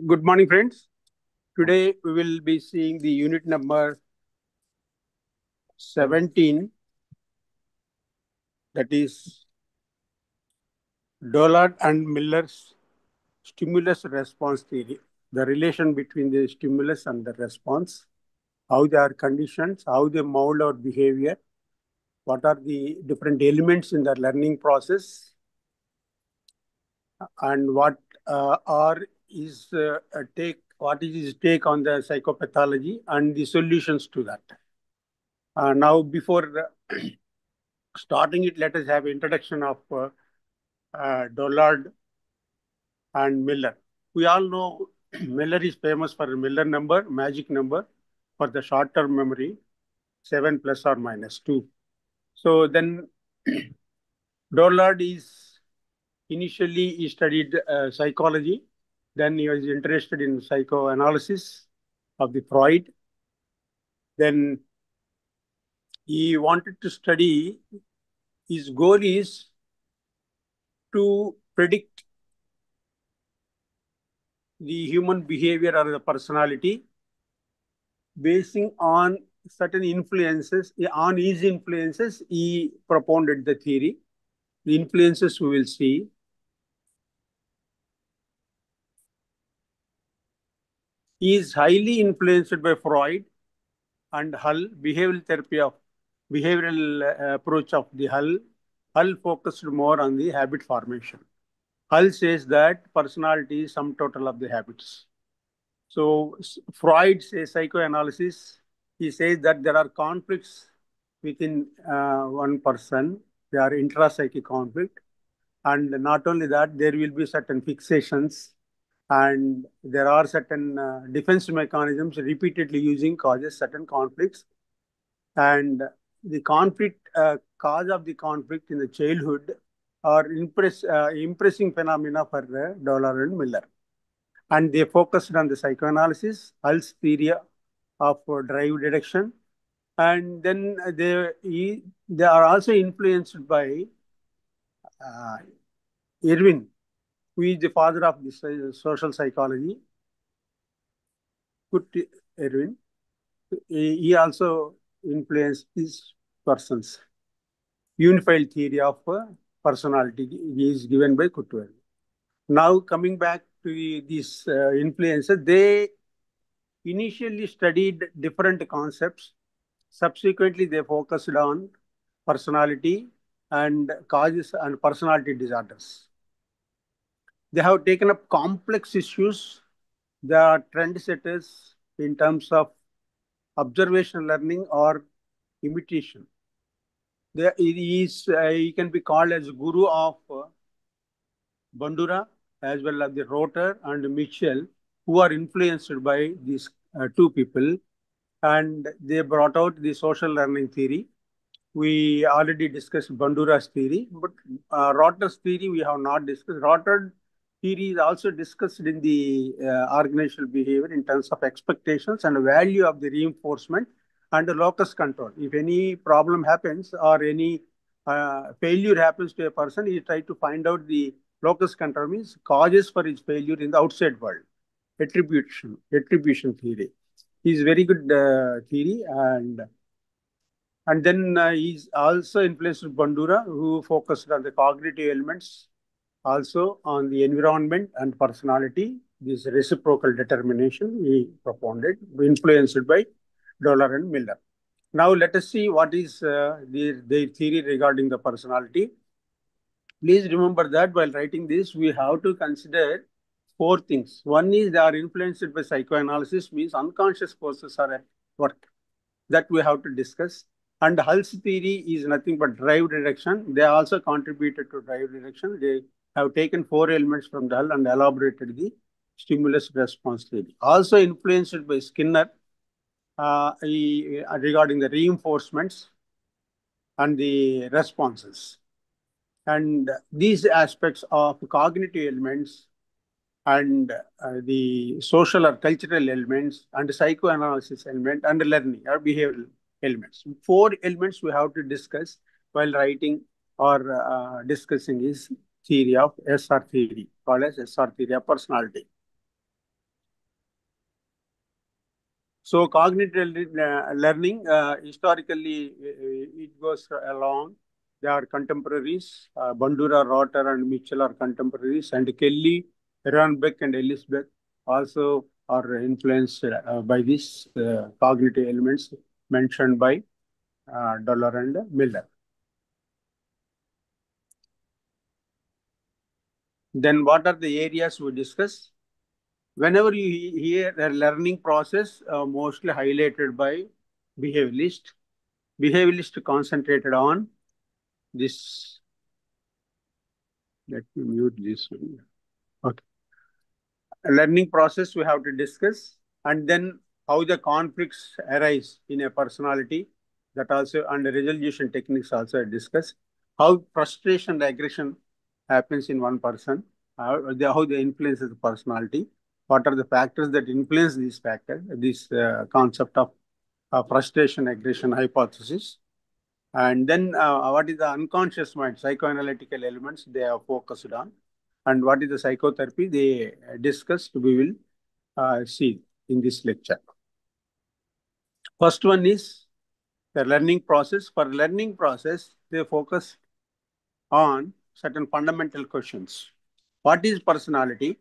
Good morning, friends. Today we will be seeing the unit number 17, that is Dollard and Miller's stimulus response theory. The relation between the stimulus and the response, how they are conditioned, how they mold our behavior, what are the different elements in the learning process, and what is his take on the psychopathology and the solutions to that. Now, before starting it, let us have introduction of Dollard and Miller. We all know Miller is famous for Miller number, magic number, for the short-term memory, 7 plus or minus 2. So then Dollard is initially he studied psychology. Then he was interested in psychoanalysis of the Freud. Then he wanted to study, his goal is to predict the human behavior or the personality basing on certain influences. On his influences, he propounded the theory. The influences we will see. He is highly influenced by Freud and Hull, behavioral approach of the Hull. Hull focused more on the habit formation. Hull says that personality is sum total of the habits. So Freud says psychoanalysis, he says that there are conflicts within one person. They are intrapsychic conflict. And not only that, there will be certain fixations and there are certain defense mechanisms repeatedly using causes certain conflicts. And the conflict, cause of the conflict in the childhood are impressing phenomena for Dollar and Miller. And they focused on the psychoanalysis, Hull's theory of drive deduction. And then they are also influenced by Irwin, who is the father of this social psychology. Kurt Irwin. He also influenced these persons. Unified theory of personality is given by Kurt Irwin. Now coming back to these influences, they initially studied different concepts. Subsequently, they focused on personality and causes and personality disorders. They have taken up complex issues. They are trendsetters in terms of observational learning or imitation. He can be called as guru of Bandura as well as the Rotter and Mitchell, who are influenced by these two people, and they brought out the social learning theory. We already discussed Bandura's theory, but Rotter's theory we have not discussed. Rotter's theory is also discussed in the organizational behavior in terms of expectations and value of the reinforcement and the locus control. If any problem happens or any failure happens to a person, he tries to find out the locus control, means causes for his failure in the outside world. Attribution theory is very good theory, and then he's also influenced Bandura, who focused on the cognitive elements, also on the environment and personality. This reciprocal determination he propounded, influenced by Dollar and Miller. Now let us see what is their theory regarding the personality. Please remember that while writing this, we have to consider four things. One is they are influenced by psychoanalysis, means unconscious forces are at work. That we have to discuss. And Hull's theory is nothing but drive reduction. They also contributed to drive reduction. They have taken four elements from the Hull and elaborated the stimulus response theory. Also influenced by Skinner regarding the reinforcements and the responses. And these aspects of cognitive elements and the social or cultural elements and the psychoanalysis element and the learning or behavioral elements. Four elements we have to discuss while writing or discussing is theory of SR theory, called as SR theory of personality. So cognitive learning, historically, it goes along. They are contemporaries. Bandura, Rotter, and Mitchell are contemporaries, and Kelly, Beck, and Ellisbeck also are influenced by these cognitive elements mentioned by Dollar and Miller. Then, what are the areas we discuss? Whenever you hear a learning process, mostly highlighted by behaviorist, behaviorist concentrated on this. Let me mute this one. Okay. A learning process we have to discuss, and then how the conflicts arise in a personality, that also, and the resolution techniques also discuss. How frustration and aggression happens in one person, how they influence the personality, what are the factors that influence these factors, this concept of frustration aggression hypothesis. And then what is the unconscious mind, psychoanalytical elements they are focused on, and what is the psychotherapy they discussed, we will see in this lecture. First one is the learning process. For learning process, they focus on certain fundamental questions. What is personality?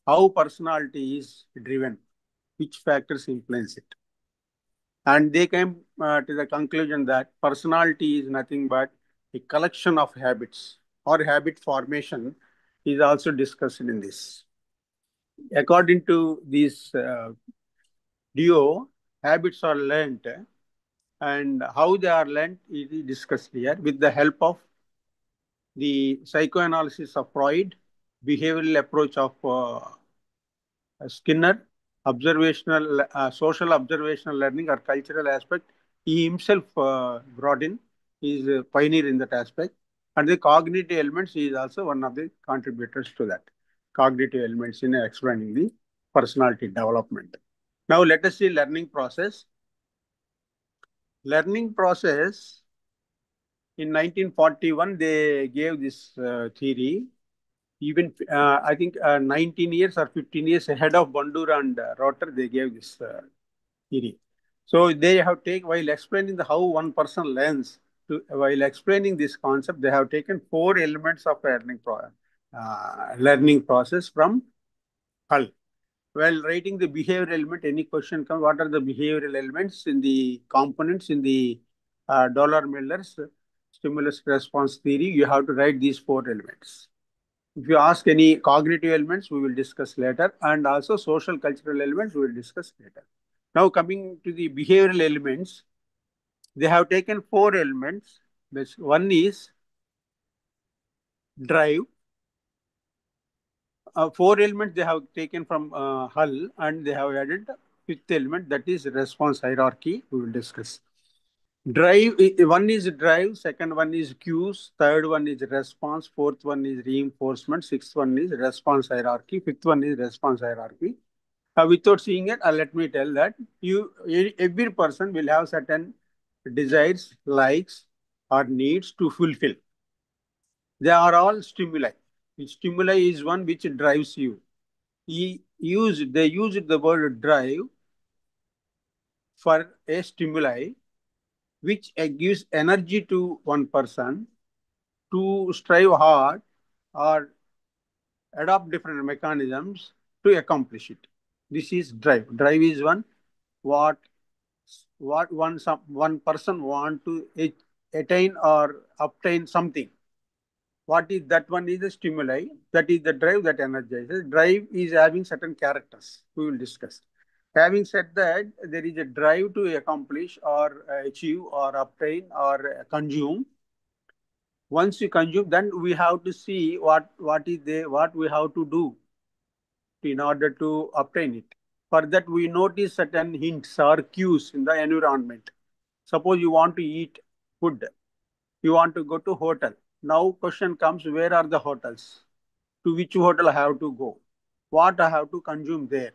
How personality is driven? Which factors influence it? And they came to the conclusion that personality is nothing but a collection of habits, or habit formation is also discussed in this. According to this duo, habits are learnt, and how they are learnt is discussed here with the help of the psychoanalysis of Freud, behavioral approach of Skinner, observational, social observational learning or cultural aspect. He himself brought in, he is a pioneer in that aspect. And the cognitive elements, he is also one of the contributors to that. Cognitive elements in explaining the personality development. Now let us see learning process. Learning process, in 1941, they gave this theory. Even I think 19 years or 15 years ahead of Bandura and Rotter, they gave this theory. So they have taken, while explaining how one person learns, while explaining this concept, they have taken four elements of learning process from Hull. While writing the behavior element, any question comes, what are the behavioral elements in the components in the Dollar-Miller's stimulus response theory? You have to write these four elements. If you ask any cognitive elements, we will discuss later, and also social cultural elements, we will discuss later. Now, coming to the behavioral elements, they have taken four elements. One is drive. Four elements they have taken from Hull, and they have added fifth element, that is response hierarchy. We will discuss. Drive, one is drive, second one is cues, third one is response, fourth one is reinforcement, sixth one is response hierarchy, fifth one is response hierarchy. Without seeing it, let me tell that every person will have certain desires, likes, or needs to fulfill. They are all stimuli. Stimuli is one which drives you. They used the word drive for a stimuli which gives energy to one person to strive hard or adopt different mechanisms to accomplish it. This is drive. Drive is one what one person want to attain or obtain something. What is that? One is the stimuli, that is the drive that energizes. Drive is having certain characters we will discuss. Having said that, there is a drive to accomplish or achieve or obtain or consume. Once you consume, then we have to see what we have to do in order to obtain it. For that, we notice certain hints or cues in the environment. Suppose you want to eat food, you want to go to hotel. Now question comes, where are the hotels? To which hotel I have to go? What I have to consume there?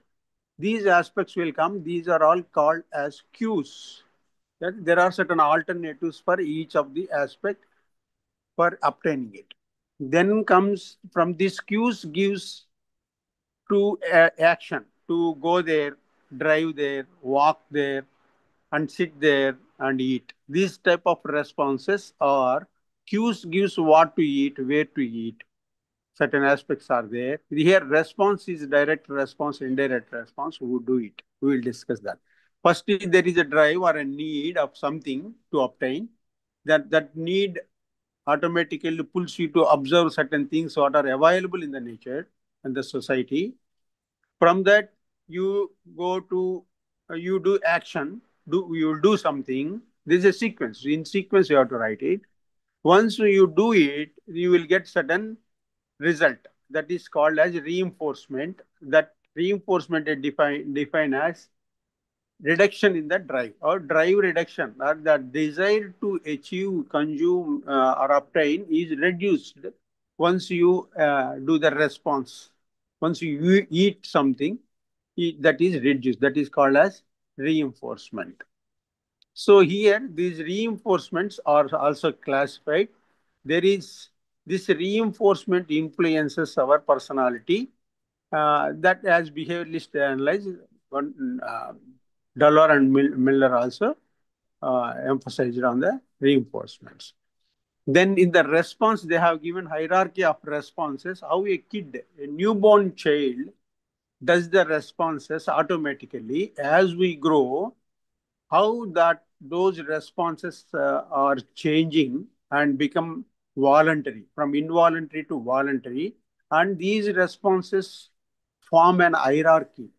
These aspects will come. These are all called as cues. That there are certain alternatives for each of the aspect for obtaining it. Then comes from these cues gives to action to go there drive there, walk there, and sit there and eat. These type of responses are cues gives what to eat, where to eat. Certain aspects are there. Here, response is direct response, indirect response. Who do it? We will discuss that. First, there is a drive or a need of something to obtain. That need automatically pulls you to observe certain things what are available in the nature and the society. From that, you go to you do action. You will do something. This is a sequence. In sequence, you have to write it. Once you do it, you will get certain result. That is called as reinforcement. That reinforcement is defined as reduction in the drive or drive reduction, or the desire to achieve, consume, or obtain is reduced once you do the response. Once you eat something, that is reduced. That is called as reinforcement. So here, these reinforcements are also classified. There is this reinforcement influences our personality. That as behavioralist analyze, one, Dollar and Miller also emphasized on the reinforcements. Then in the response, they have given hierarchy of responses. How a kid, a newborn child, does the responses automatically as we grow, how that those responses are changing and become voluntary, from involuntary to voluntary, and these responses form an hierarchy,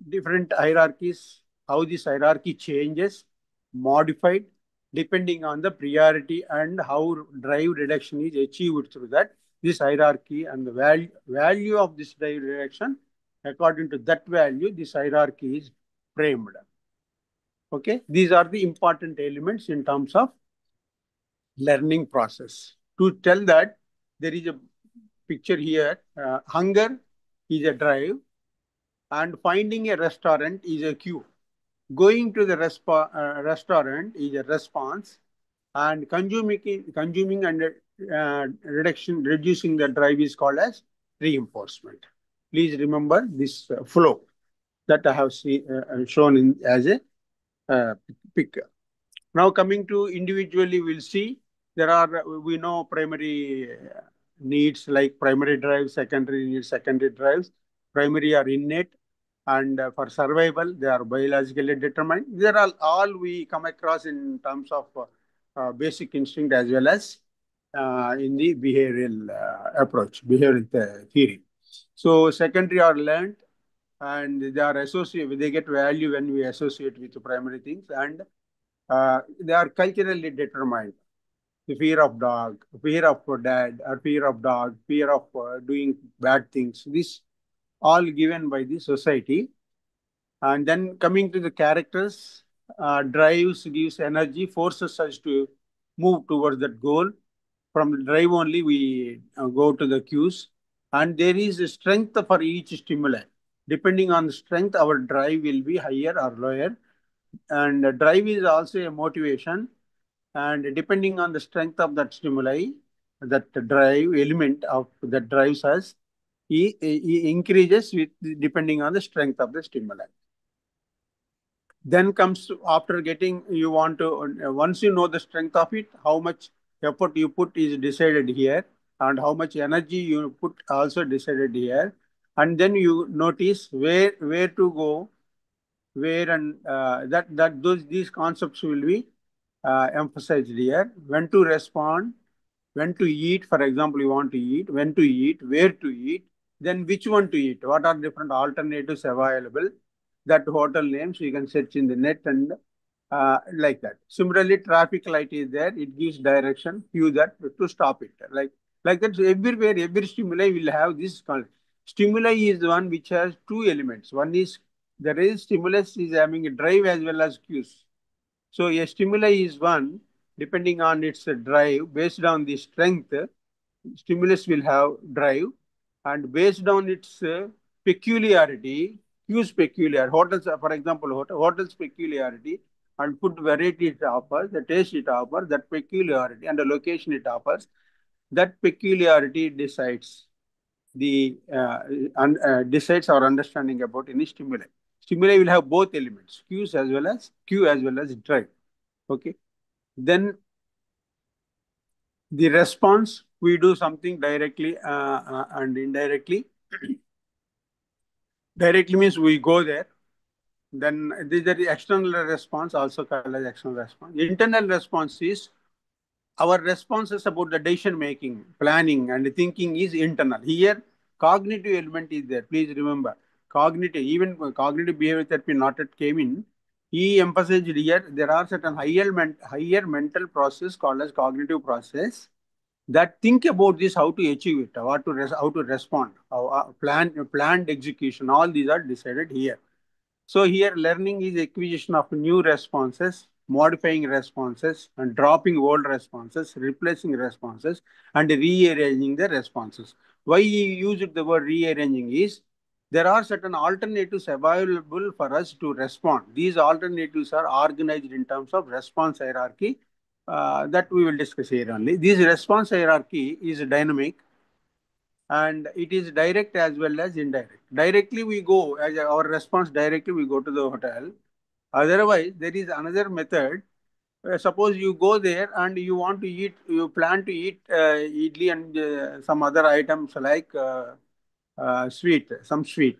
different hierarchies, how this hierarchy changes, modified depending on the priority and how drive reduction is achieved through that. This hierarchy and the value of this drive reduction, according to that value, this hierarchy is framed. Okay, these are the important elements in terms of learning process. To tell that, there is a picture here. Hunger is a drive, and finding a restaurant is a cue. Going to the restaurant is a response, and consuming and reducing the drive is called as reinforcement. Please remember this flow that I have shown in as a picture. Now coming to individually, we'll see we know primary needs like primary drives, secondary needs, secondary drives. Primary are innate, and for survival, they are biologically determined. These are all we come across in terms of basic instinct as well as in the behavioral approach, behavioral theory. So secondary are learned, and they are associated. They get value when we associate with the primary things, and they are culturally determined. The fear of dog, fear of dad, or fear of dog, fear of doing bad things. This all given by the society. And then coming to the characters, drives gives energy, forces us to move towards that goal. From the drive only, we go to the cues. And there is a strength for each stimuli. Depending on the strength, our drive will be higher or lower. And drive is also a motivation. And depending on the strength of that stimuli, that drive element of that drives us, he increases with depending on the strength of the stimuli. Then comes after getting, you want to, once you know the strength of it, how much effort you put is decided here, and how much energy you put also decided here. And then you notice where to go, where, and these concepts will be emphasized here. When to respond, when to eat. For example, you want to eat, when to eat, where to eat, then which one to eat. What are different alternatives available? That hotel names you can search in the net, and like that. Similarly, traffic light is there. It gives direction, cue that to stop it. Like that, everywhere, every stimuli will have this. Stimuli is the one which has two elements. One is the raised stimulus is having a drive as well as cues. So a stimuli is one, depending on its drive, based on the strength, stimulus will have drive, and based on its peculiarity, cues peculiar. Hotels, for example, hotels peculiarity and food variety it offers, the taste it offers, that peculiarity, and the location it offers, that peculiarity decides decides our understanding about any stimuli. Stimuli will have both elements, cues as well as cue as well as drive. Okay. Then the response, we do something directly and indirectly. Directly means we go there. Then there is external response, also called as external response. Internal response is our responses about the decision making, planning, and thinking is internal. Here, cognitive element is there. Please remember, cognitive, even cognitive behavior therapy not yet came in. He emphasized here there are certain higher mental process called as cognitive process that think about this, how to achieve it, how to respond, planned execution. All these are decided here. So here learning is acquisition of new responses, modifying responses, and dropping old responses, replacing responses, and rearranging the responses. Why he used the word rearranging is there are certain alternatives available for us to respond. These alternatives are organized in terms of response hierarchy that we will discuss here only. This response hierarchy is dynamic and it is direct as well as indirect. Directly we go, as our response directly we go to the hotel. Otherwise, there is another method. Suppose you go there and you want to eat, you plan to eat idli and some other items like some sweet.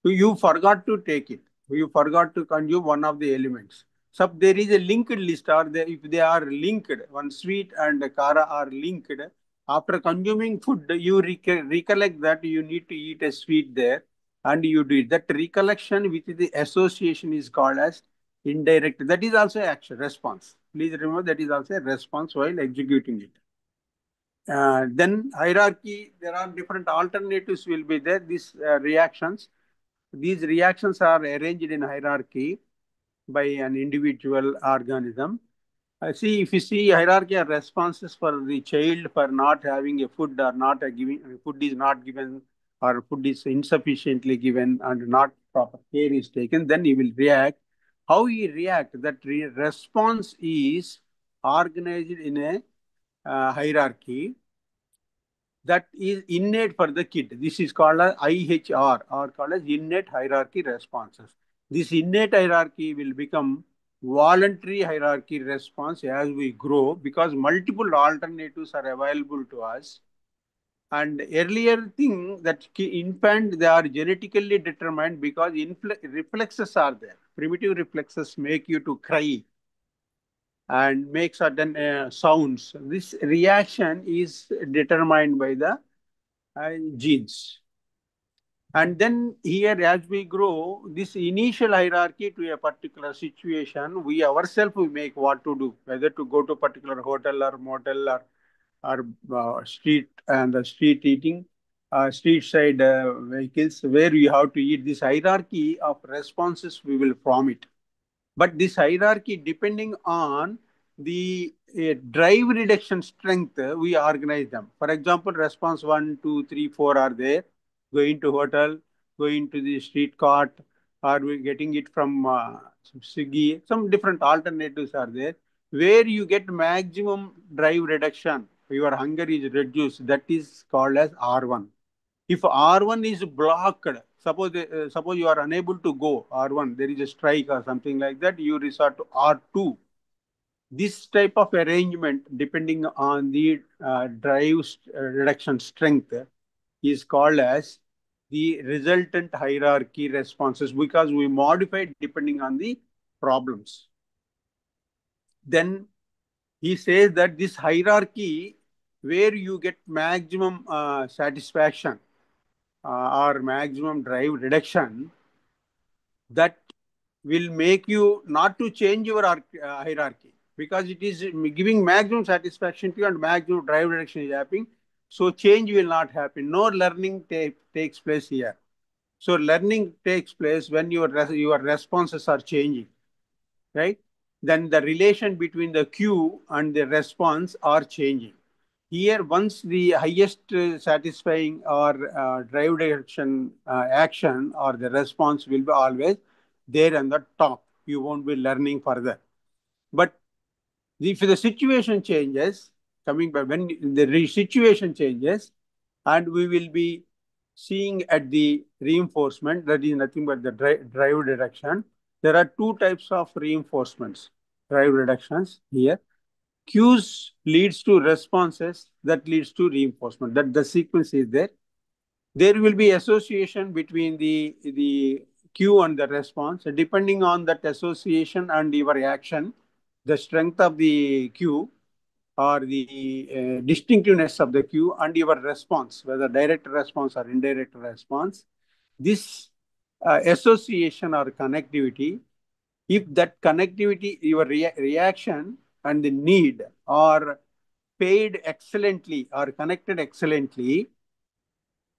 So you forgot to take it. You forgot to consume one of the elements. So there is a linked list, or if they are linked, one sweet and kara are linked. After consuming food, you recollect that you need to eat a sweet there, and you do it. That recollection, which is the association, is called as indirect. That is also action response. Please remember that is also a response while executing it. Then hierarchy, there are different alternatives will be there. These reactions are arranged in hierarchy by an individual organism. See, if you see hierarchy of responses for the child for not having a food or not a giving food is not given or food is insufficiently given and not proper care is taken, then he will react. How he react? That response is organized in a hierarchy that is innate for the kid. This is called as IHR or called as innate hierarchy responses. This innate hierarchy will become voluntary hierarchy response as we grow because multiple alternatives are available to us. And earlier thing that infant they are genetically determined because reflexes are there. Primitive reflexes make you to cry and make certain sounds. This reaction is determined by the genes. And then here, as we grow, this initial hierarchy to a particular situation, we ourselves we make what to do, whether to go to a particular hotel or motel or street and street eating, street side vehicles, where we have to eat. This hierarchy of responses, we will form it. But this hierarchy, depending on the drive reduction strength, we organize them. For example, response 1, 2, 3, 4 are there. Going to hotel, going to the street cart, or we getting it from Swiggy. Some different alternatives are there where you get maximum drive reduction. Your hunger is reduced. That is called as R1. If R1 is blocked, suppose you are unable to go R1, there is a strike or something like that, you resort to R2. This type of arrangement, depending on the drive reduction strength, is called as the resultant hierarchy responses because we modify it depending on the problems. Then he says that this hierarchy, where you get maximum satisfaction or maximum drive reduction, that will make you not to change your hierarchy because it is giving maximum satisfaction to you and maximum drive reduction is happening. So change will not happen. No learning takes place here. So learning takes place when your responses are changing, right? Then the relation between the cue and the response are changing. Here, once the highest satisfying or drive direction action or the response will be always there on the top. You won't be learning further. But if the situation changes, coming by when the situation changes, and we will be seeing at the reinforcement, that is nothing but the drive reduction. There are two types of reinforcements, drive reductions here. Cues leads to responses that leads to reinforcement. That the sequence is there. There will be association between the cue and the response. Depending on that association and your reaction, the strength of the cue or the distinctiveness of the cue and your response, whether direct response or indirect response, this association or connectivity, if that connectivity, your reaction and the need are paid excellently or connected excellently,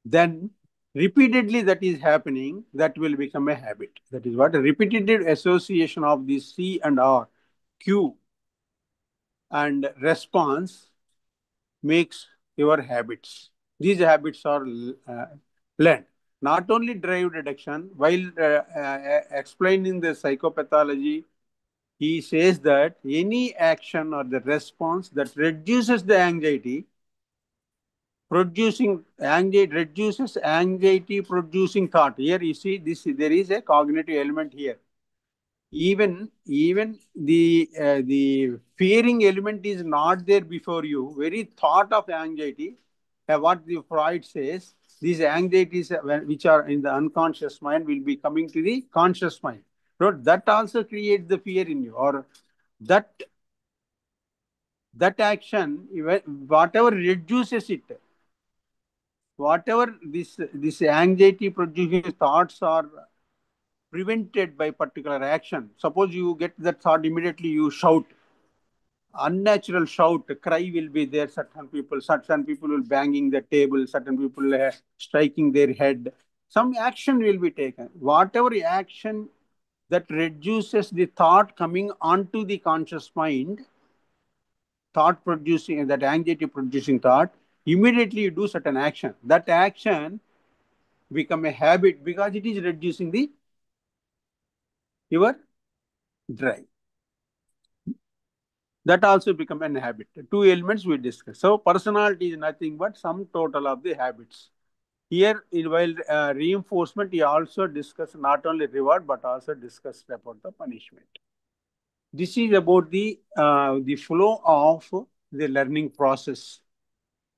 then repeatedly that is happening, that will become a habit. That is what a repeated association of the C and R, cue and response makes your habits. These habits are learned. Not only drive reduction, while explaining the psychopathology, he says that any action or the response that reduces the anxiety, reduces anxiety producing thought. Here you see this, there is a cognitive element here. Even the fearing element is not there before you. Very thought of anxiety, what the Freud says, these anxieties which are in the unconscious mind will be coming to the conscious mind. So that also creates the fear in you, or that action, whatever reduces it, whatever this anxiety producing thoughts are prevented by particular action. Suppose you get that thought, immediately you shout, unnatural shout, cry will be there. Certain people will banging the table, certain people striking their head. Some action will be taken. Whatever action that reduces the thought coming onto the conscious mind, thought producing, that anxiety producing thought, immediately you do certain action. That action become a habit because it is reducing the your drive. That also become an habit. Two elements we discuss. So personality is nothing but sum total of the habits. Here, while reinforcement, he also discussed not only reward but also discussed about the punishment. This is about the flow of the learning process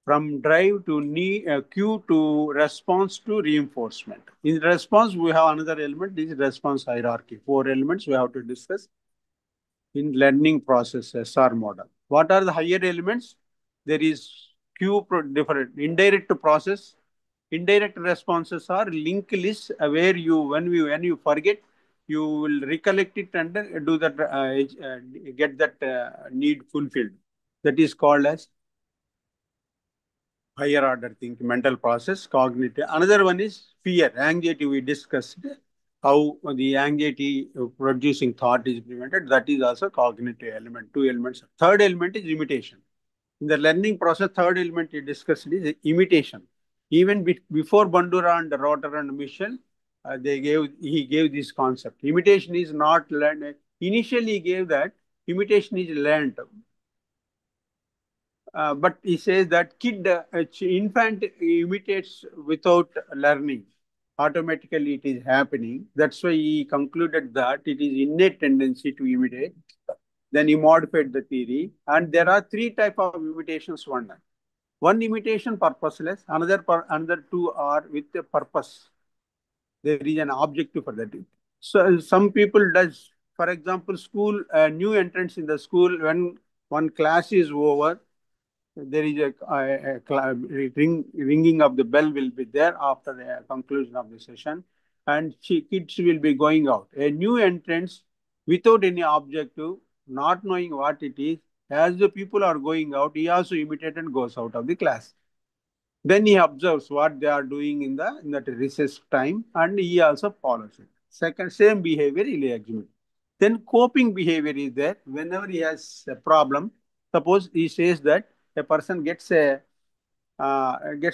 from drive to cue to response to reinforcement. In response, we have another element. This is response hierarchy. 4 elements we have to discuss in learning process SR model. What are the higher elements? There is different indirect process. Indirect responses are linked lists where when you forget, you will recollect it and do that, get that need fulfilled. That is called as higher order thinking, mental process, cognitive. Another one is fear, anxiety. We discussed how the anxiety producing thought is prevented. That is also cognitive element, 2 elements. Third element is imitation. In the learning process, third element we discussed is imitation. Even before Bandura and Rotter and Michel, he gave this concept. Imitation is not learned. Initially, he gave that imitation is learned. But he says that infant imitates without learning. Automatically it is happening. That's why he concluded that it is innate tendency to imitate. Then he modified the theory. And there are 3 types of imitations. One imitation purposeless, another 2 are with a purpose. There is an objective for that. So some people does, for example, school, new entrants in the school, when one class is over, there is a ringing of the bell will be there after the conclusion of the session, and kids will be going out. A new entrance without any objective, not knowing what it is, as the people are going out, he also imitates and goes out of the class. Then he observes what they are doing in that recess time, and he also follows it. Second, same behavior he will exhibit. Then coping behavior is there. Whenever he has a problem, suppose he says that a person gets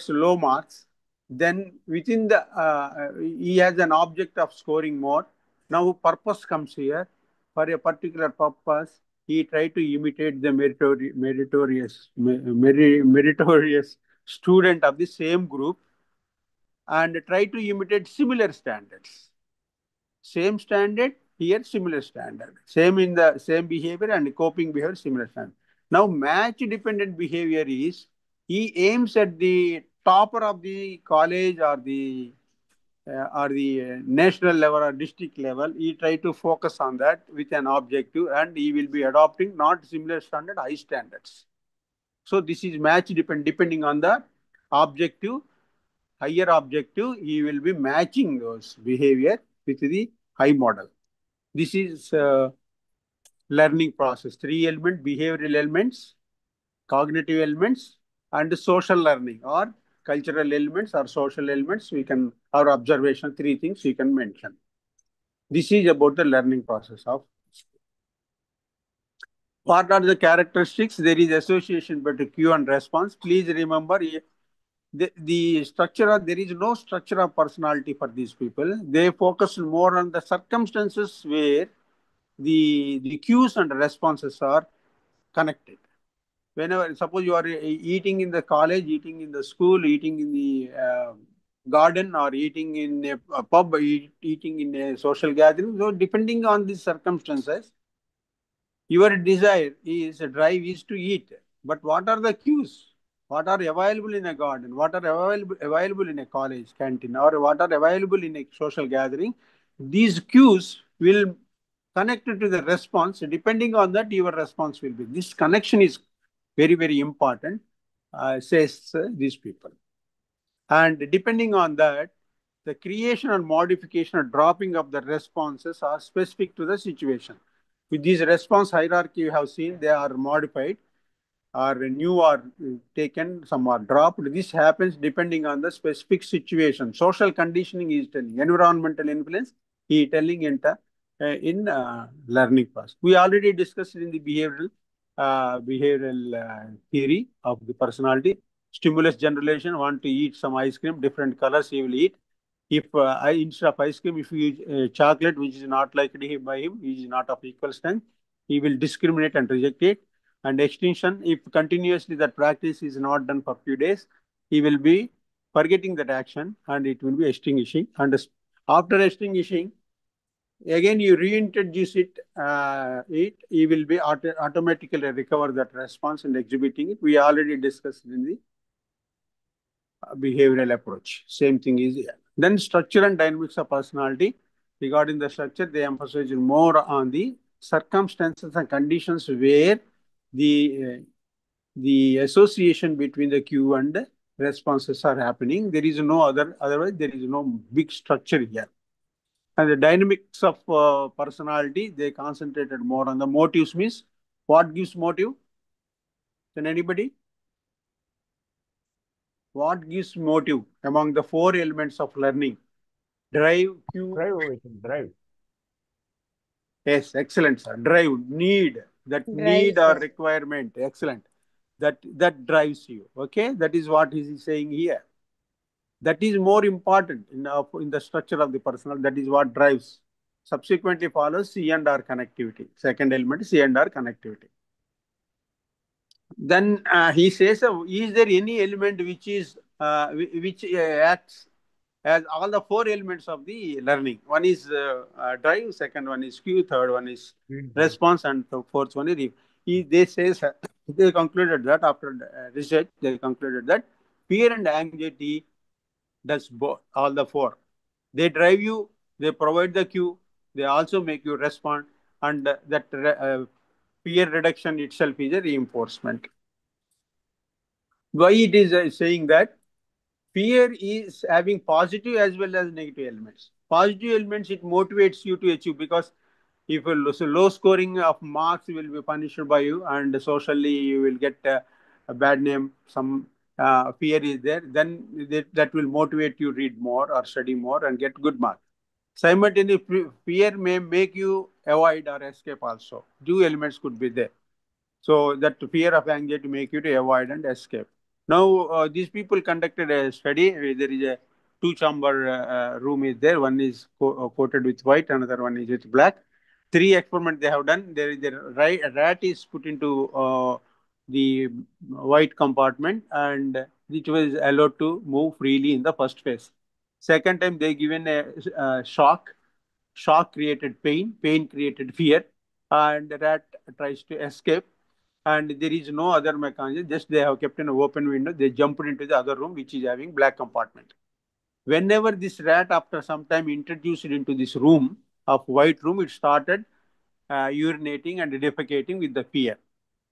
low marks, then within he has an object of scoring more. Now purpose comes here. For a particular purpose, he try to imitate the meritorious student of the same group, and try to imitate similar standards. Same standard here, similar standard. Same in the same behavior and coping behavior, similar standard. Now, match dependent behavior is he aims at the topper of the college or the national level or district level. He try to focus on that with an objective, and he will be adopting not similar standard, high standards. So this is match depending on the objective, higher objective. He will be matching those behavior with the high model. This is learning process. Three element: behavioral elements, cognitive elements, and social learning, or cultural elements or social elements. We can, our observation, three things we can mention. This is about the learning process of. What are the characteristics? There is association between cue and response. Please remember the structure of, there is no structure of personality for these people. They focus more on the circumstances where the cues and responses are connected. Whenever, suppose you are eating in the college, eating in the school, eating in the garden, or eating in a pub, eating in a social gathering. So depending on these circumstances, your desire is, drive is to eat. But what are the cues? What are available in a garden? What are available in a college canteen? Or what are available in a social gathering? These cues will connect to the response. Depending on that, your response will be. This connection is very, very important, says these people. And depending on that, the creation and modification or dropping of the responses are specific to the situation. With these response hierarchy you have seen, they are modified, or new are taken, some are dropped. This happens depending on the specific situation. Social conditioning is telling, environmental influence he is telling in learning process. We already discussed in the behavioral theory of the personality. Stimulus generation, want to eat some ice cream, different colors he will eat. If instead of ice cream, if you use chocolate, which is not likely by him, he is not of equal strength, he will discriminate and reject it. And extinction, if continuously that practice is not done for few days, he will be forgetting that action and it will be extinguishing. And after extinguishing, again you reintroduce it, he will be automatically recover that response and exhibiting it. We already discussed in the behavioral approach. Same thing is here. Then structure and dynamics of personality. Regarding the structure, they emphasize more on the circumstances and conditions where the association between the cue and responses are happening. There is no otherwise there is no big structure here. And the dynamics of personality, they concentrated more on the motives. Means what gives motive? Can anybody? What gives motive among the four elements of learning? Drive, cue. Drive. Yes, excellent, sir. Drive, need, that Drive, need or sir. requirement. Excellent. That drives you. Okay, that is what he is saying here. That is more important in the structure of the personal. That is what drives. Subsequently follows C and R connectivity. Second element, C and R connectivity. Then he says, is there any element which acts as all the four elements of the learning? One is drive, second one is cue, third one is response, and the fourth one is they says they concluded that after research they concluded that fear and anxiety does both, all the four. They drive you, they provide the cue, they also make you respond, and that fear reduction itself is a reinforcement. Why it is saying that fear is having positive as well as negative elements. Positive elements, it motivates you to achieve, because if a low scoring of marks will be punished by you, and socially you will get a bad name, some fear is there, then that will motivate you read more or study more and get good marks. Simultaneously, fear may make you avoid or escape also. Two elements could be there. So that fear of anxiety make you to avoid and escape. Now, these people conducted a study. There is a two-chamber room is there. One is coated with white, another one is with black. Three experiments they have done. There is a rat is put into the white compartment, and it was allowed to move freely in the first phase. Second time they given a shock. Shock created pain. Pain created fear, and the rat tries to escape. And there is no other mechanism. Just they have kept an open window. They jumped into the other room, which is having black compartment. Whenever this rat, after some time, introduced into this room of white room, it started urinating and defecating with the fear,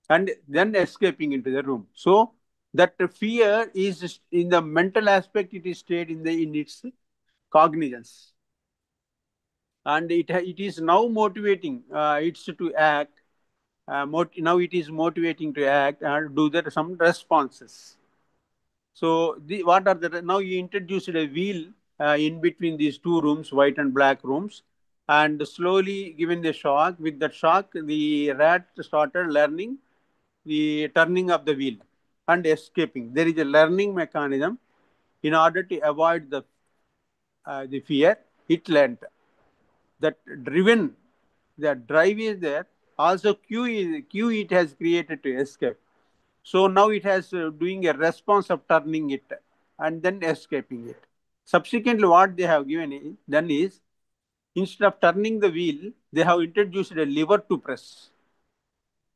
and then escaping into the room. So that fear is in the mental aspect. It is stayed in its cognizance, and it is now motivating it's to act. Now it is motivating to act and do that some responses. So what are the now you introduced a wheel in between these two rooms, white and black rooms, and slowly given the shock. With that shock, the rat started learning the turning of the wheel and escaping. There is a learning mechanism in order to avoid the fear. It learned that driven, the drive is there. Also, Q it has created to escape. So now it has doing a response of turning it and then escaping it. Subsequently, what they have done is, instead of turning the wheel, they have introduced a lever to press.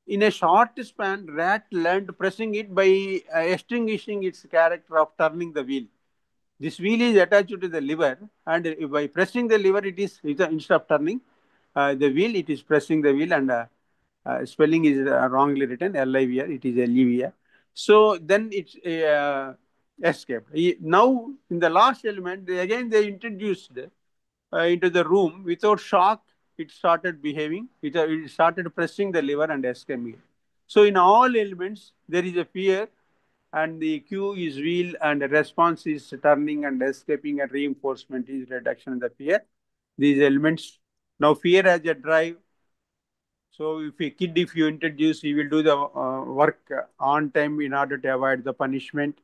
In a short span, rat learned pressing it by extinguishing its character of turning the wheel. This wheel is attached to the lever, and by pressing the lever, instead of turning the wheel, it is pressing the wheel, and spelling is wrongly written, LIVR, it is LEVR. So then it's escaped. Now, in the last element, again they introduced into the room without shock. It started behaving. It started pressing the lever and escaping. So in all elements, there is a fear, and the cue is wheel, and the response is turning and escaping, and reinforcement is reduction in the fear. These elements. Now fear has a drive. So if you introduce, he will do the work on time in order to avoid the punishment.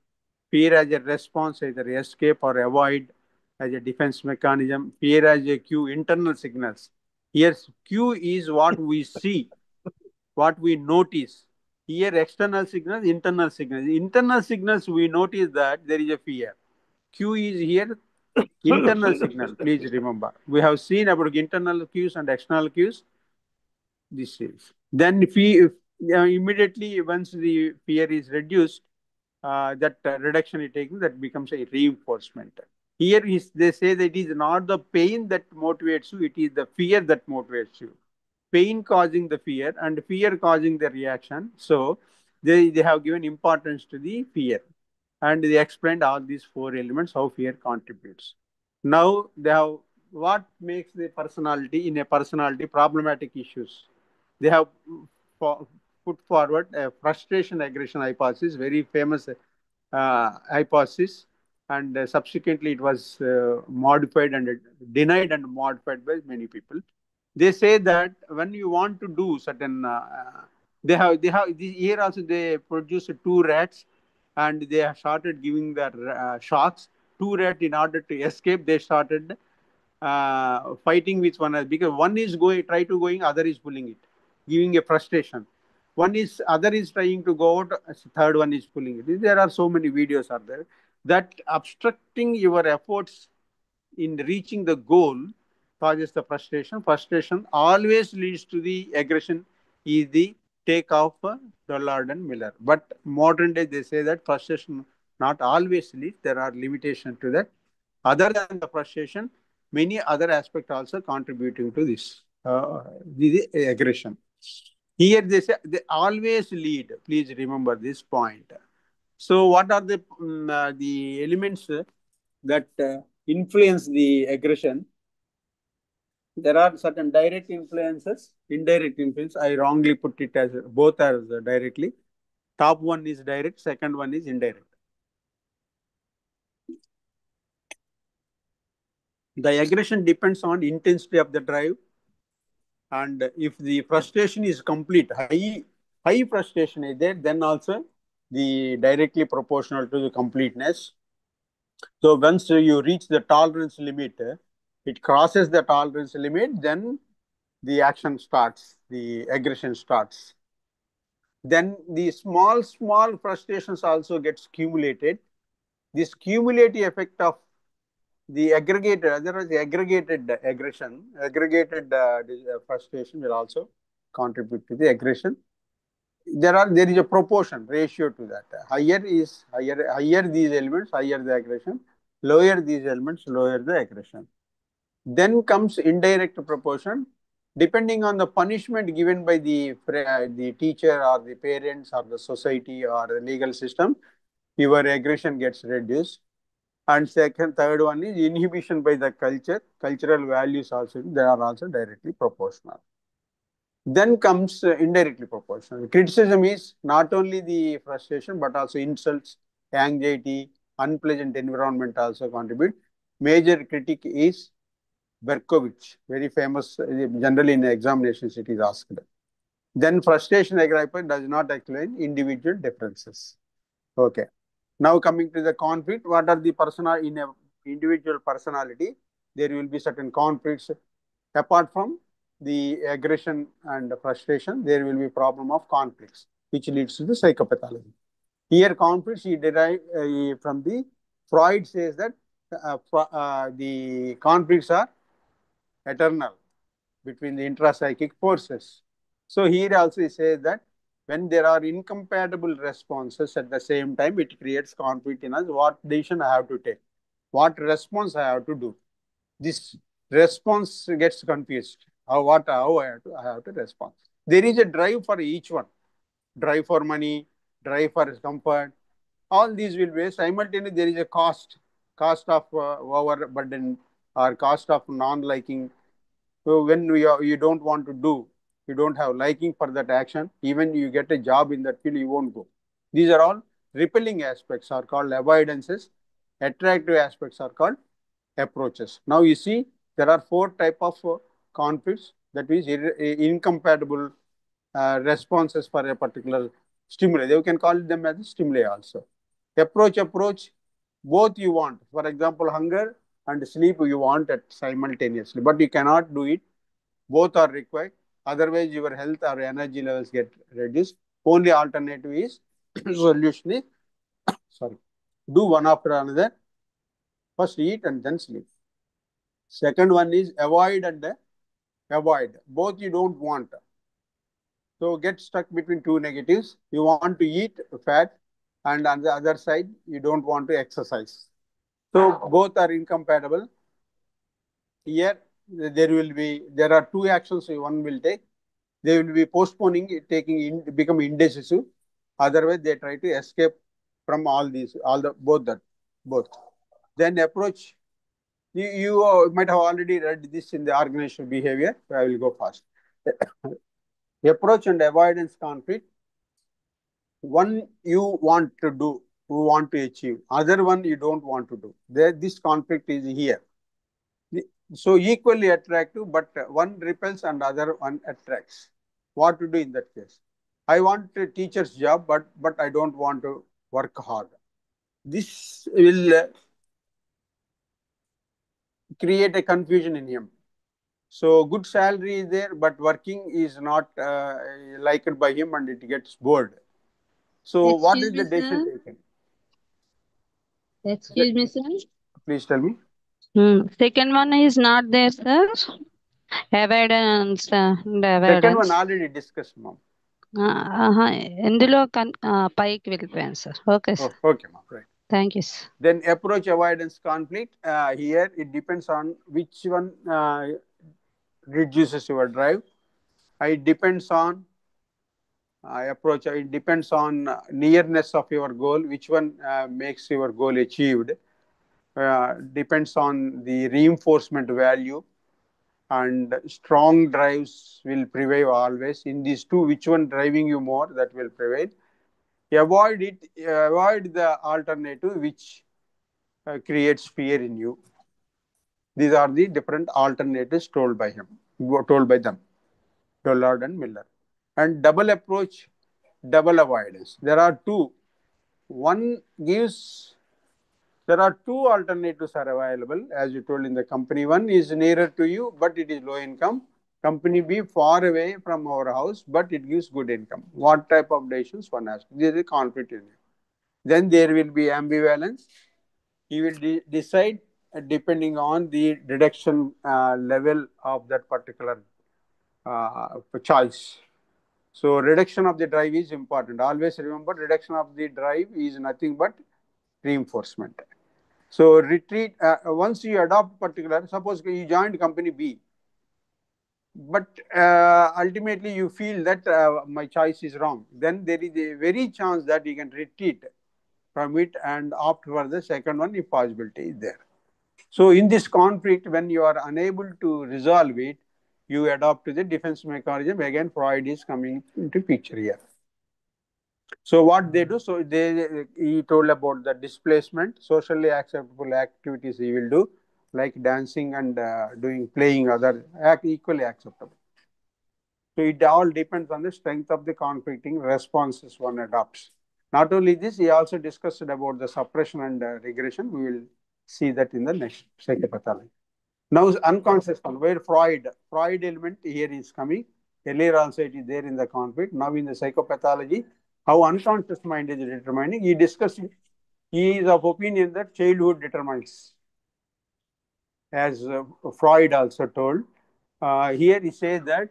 Fear as a response, either escape or avoid as a defense mechanism. Fear as a cue, internal signals. Here, cue is what we see, what we notice. Here, external signals, internal signals. Internal signals, we notice that there is a fear. Cue is here, internal signal. Please remember. We have seen about internal cues and external cues. This is. Then if immediately once the fear is reduced, that reduction is taken, that becomes a reinforcement. Here is they say that it is not the pain that motivates you, it is the fear that motivates you. Pain causing the fear and fear causing the reaction. So they have given importance to the fear, and they explained all these four elements how fear contributes. Now they have what makes the personality in a personality problematic issues. They have put forward a frustration aggression hypothesis, very famous hypothesis, and subsequently it was modified and denied and modified by many people. They say that when you want to do certain, they have here also they produce two rats, and they have started giving the shocks. Two rats, in order to escape, they started fighting with one another, because one is going, other is pulling it, giving a frustration. One is other is trying to go out, third one is pulling it. There are so many videos are there that obstructing your efforts in reaching the goal causes the frustration. Frustration always leads to the aggression, is the take of Dollard and Miller. But modern day, they say that frustration not always leads. There are limitations to that. Other than the frustration, many other aspects also contributing to this the aggression. Here they say they always lead. Please remember this point. So, what are the elements that influence the aggression? There are certain direct influences, indirect influence. I wrongly put it as both as directly. Top one is direct, second one is indirect. The aggression depends on intensity of the drive, and if the frustration is complete, high frustration is there, then also the directly proportional to the completeness. So once you reach the tolerance limit, it crosses the tolerance limit, then the action starts, the aggression starts. Then the small frustrations also gets accumulated. This cumulative effect of the aggregated, otherwise the aggregated frustration will also contribute to the aggression. There is a proportion ratio to that. Higher these elements, higher the aggression. Lower these elements, lower the aggression. Then comes indirect proportion. Depending on the punishment given by the teacher or the parents or the society or the legal system, your aggression gets reduced. And third one is inhibition by the culture. Cultural values also, they are also directly proportional. Then comes indirectly proportional. Criticism is not only the frustration, but also insults, anxiety, unpleasant environment also contribute. Major critic is Berkovich, very famous, generally in examinations it is asked. Then frustration aggravation does not explain individual differences. Okay. Now coming to the conflict, what are the personal in a individual personality? There will be certain conflicts. Apart from the aggression and frustration, there will be problem of conflicts, which leads to the psychopathology. Here, conflicts he derive from the Freud says that the conflicts are eternal between the intrapsychic forces. So here also he says that when there are incompatible responses at the same time, it creates conflict in us. What decision I have to take? What response I have to do? This response gets confused. How I have to respond. There is a drive for each one. Drive for money, drive for comfort. All these will be simultaneously. There is a cost of overburden or cost of non-liking. So when you don't want to do, you don't have liking for that action, even you get a job in that field, you won't go. These are all repelling aspects are called avoidances. Attractive aspects are called approaches. Now you see there are four type of conflicts, that is incompatible responses for a particular stimuli. You can call them as stimuli also. Approach, both you want. For example, hunger and sleep you want it simultaneously, but you cannot do it. Both are required. Otherwise, your health or energy levels get reduced. Only alternative is solution is sorry. Do one after another. First eat and then sleep. Second one is avoid and avoid. Both you don't want. So get stuck between two negatives. You want to eat fat, and on the other side, you don't want to exercise. So both are incompatible. Here, there are two actions one will take. They will be postponing, become indecisive. Otherwise, they try to escape from both. Then approach. You might have already read this in the organizational behavior. I will go fast. Approach and avoidance conflict. One you want to do, you want to achieve. Other one you don't want to do. This conflict is here. So equally attractive, but one repels and other one attracts. What to do in that case? I want a teacher's job, but I don't want to work hard. This will create a confusion in him. So good salary is there, but working is not liked by him, and it gets bored. So what Excuse is me, the decision sir. taken? Excuse me, sir. Please tell me. Second one is not there, sir. Avoidance and Second one avoidance. already discussed, ma'am. ఇందులో పైకి వెళ్ళిపోయాను sir. Okay Oh, sir. okay, ma'am. Right. Thank you sir. Then approach avoidance conflict. Here it depends on which one reduces your drive. It depends on approach. It depends on nearness of your goal. Which one makes your goal achieved? Depends on the reinforcement value, and strong drives will prevail always. In these two, which one driving you more, that will prevail. Avoid the alternative which creates fear in you. These are the different alternatives told by them, Dollard and Miller. And double approach, double avoidance. One gives, there are two alternatives are available, as you told in the company. One is nearer to you, but it is low income. Company B far away from our house, but it gives good income. What type of decisions one has? There is a conflict in you. Then there will be ambivalence. He will decide depending on the reduction level of that particular choice. So reduction of the drive is important. Always remember, reduction of the drive is nothing but reinforcement. So retreat, once you adopt particular, suppose you joined company B, but ultimately you feel that my choice is wrong, then there is a very chance that you can retreat from it and opt for the second one if possibility is there. So in this conflict, when you are unable to resolve it, you adopt to the defense mechanism. Again, Freud is coming into picture here. So what they do, so he told about the displacement, socially acceptable activities he will do, like dancing and playing other equally acceptable. So it all depends on the strength of the conflicting responses one adopts. Not only this, he also discussed about the suppression and regression. We will see that in the next psychopathology. Now unconscious one, where Freud element here is coming. Earlier also it is there in the conflict. Now in the psychopathology, how unconscious mind is determining. He discussed it. He is of opinion that childhood determines, as Freud also told. Here he says that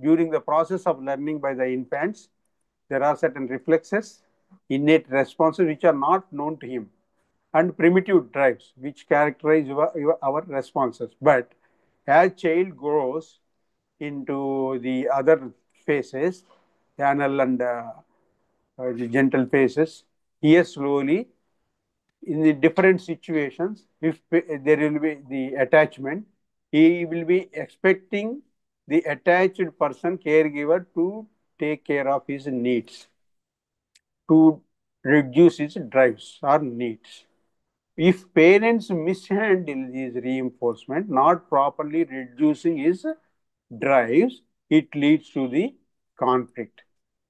during the process of learning by the infants, there are certain reflexes, innate responses which are not known to him, and primitive drives which characterize our responses. But as child grows into the other phases, anal and the gentle phases, here slowly in the different situations, if there will be the attachment, he will be expecting the attached person, caregiver, to take care of his needs, to reduce his drives or needs. If parents mishandle his reinforcement, not properly reducing his drives, it leads to the conflict.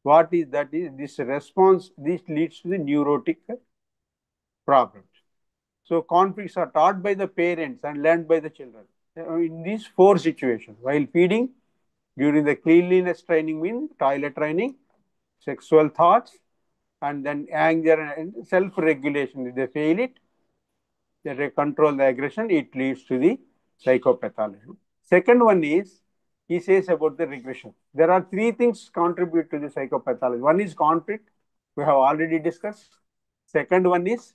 What is that? Is this response? This leads to the neurotic problems. So conflicts are taught by the parents and learned by the children. In these four situations, while feeding, during the cleanliness training, means toilet training, sexual thoughts, and then anger and self-regulation. If they fail it, they control the aggression, it leads to the psychopathology. Second one is, he says about the regression. There are three things contribute to the psychopathology. One is conflict, we have already discussed. Second one is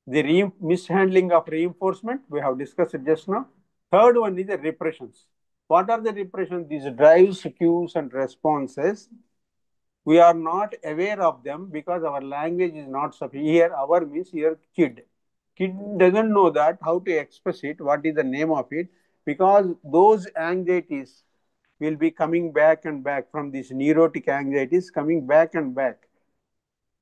the mishandling of reinforcement, we have discussed it just now. Third one is the repressions. What are the repressions? These drives, cues, and responses. We are not aware of them because our language is not sufficient. Here, our means here kid. Kid doesn't know that, how to express it, what is the name of it, because those anxieties will be coming back and back from these neurotic anxieties, coming back and back,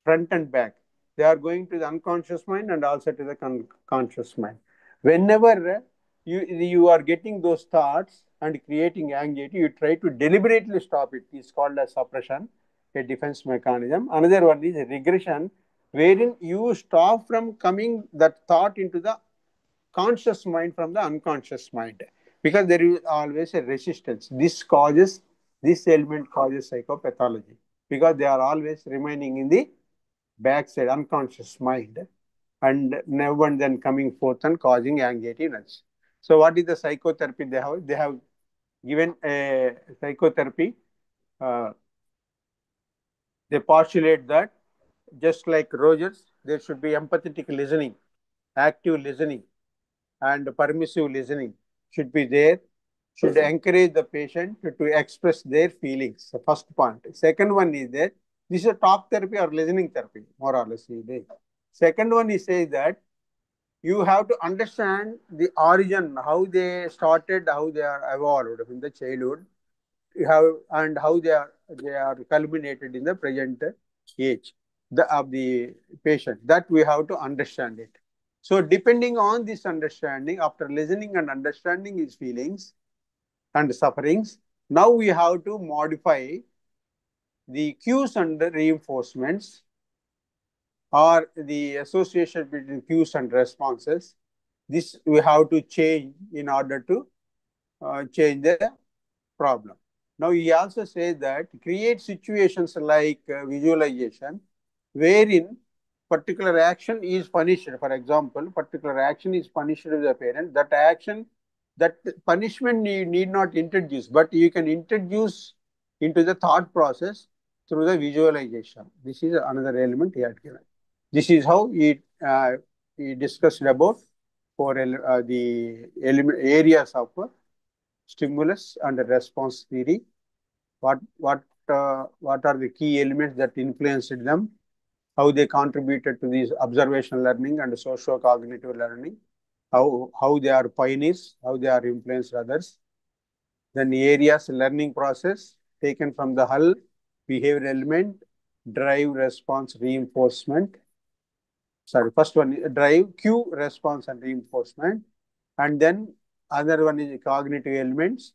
front and back. They are going to the unconscious mind and also to the conscious mind. Whenever you are getting those thoughts and creating anxiety, you try to deliberately stop it. It's called as suppression, a defense mechanism. Another one is regression, wherein you stop from coming that thought into the conscious mind from the unconscious mind, because there is always a resistance. This element causes psychopathology, because they are always remaining in the backside unconscious mind, and never and then coming forth and causing anxiety. So what is the psychotherapy they have? They have given a psychotherapy. Uh, they postulate that, just like Rogers, there should be empathetic listening, active listening, and permissive listening should be there. Should encourage the patient to express their feelings. The first point. Second one is that this is a talk therapy or listening therapy, more or less. Second one is say that you have to understand the origin, how they started, how they are evolved in the childhood, and how they are culminated in the present age of the patient. That we have to understand it. So depending on this understanding, after listening and understanding his feelings and sufferings, now we have to modify the cues and the reinforcements, or the association between cues and responses. This we have to change in order to change the problem. Now, he also says that create situations like visualization, wherein particular action is punished, for example, particular action is punished with the parent, that action, that punishment you need not introduce, but you can introduce into the thought process through the visualization. This is another element he had given. This is how he discussed about the areas of stimulus and response theory. What are the key elements that influenced them? How they contributed to these observational learning and socio-cognitive learning, how they are pioneers, how they are influenced others. Then areas learning process taken from the Hull, behavior element, drive, response, reinforcement. Sorry, first one is drive, cue, response, and reinforcement. And then other one is cognitive elements.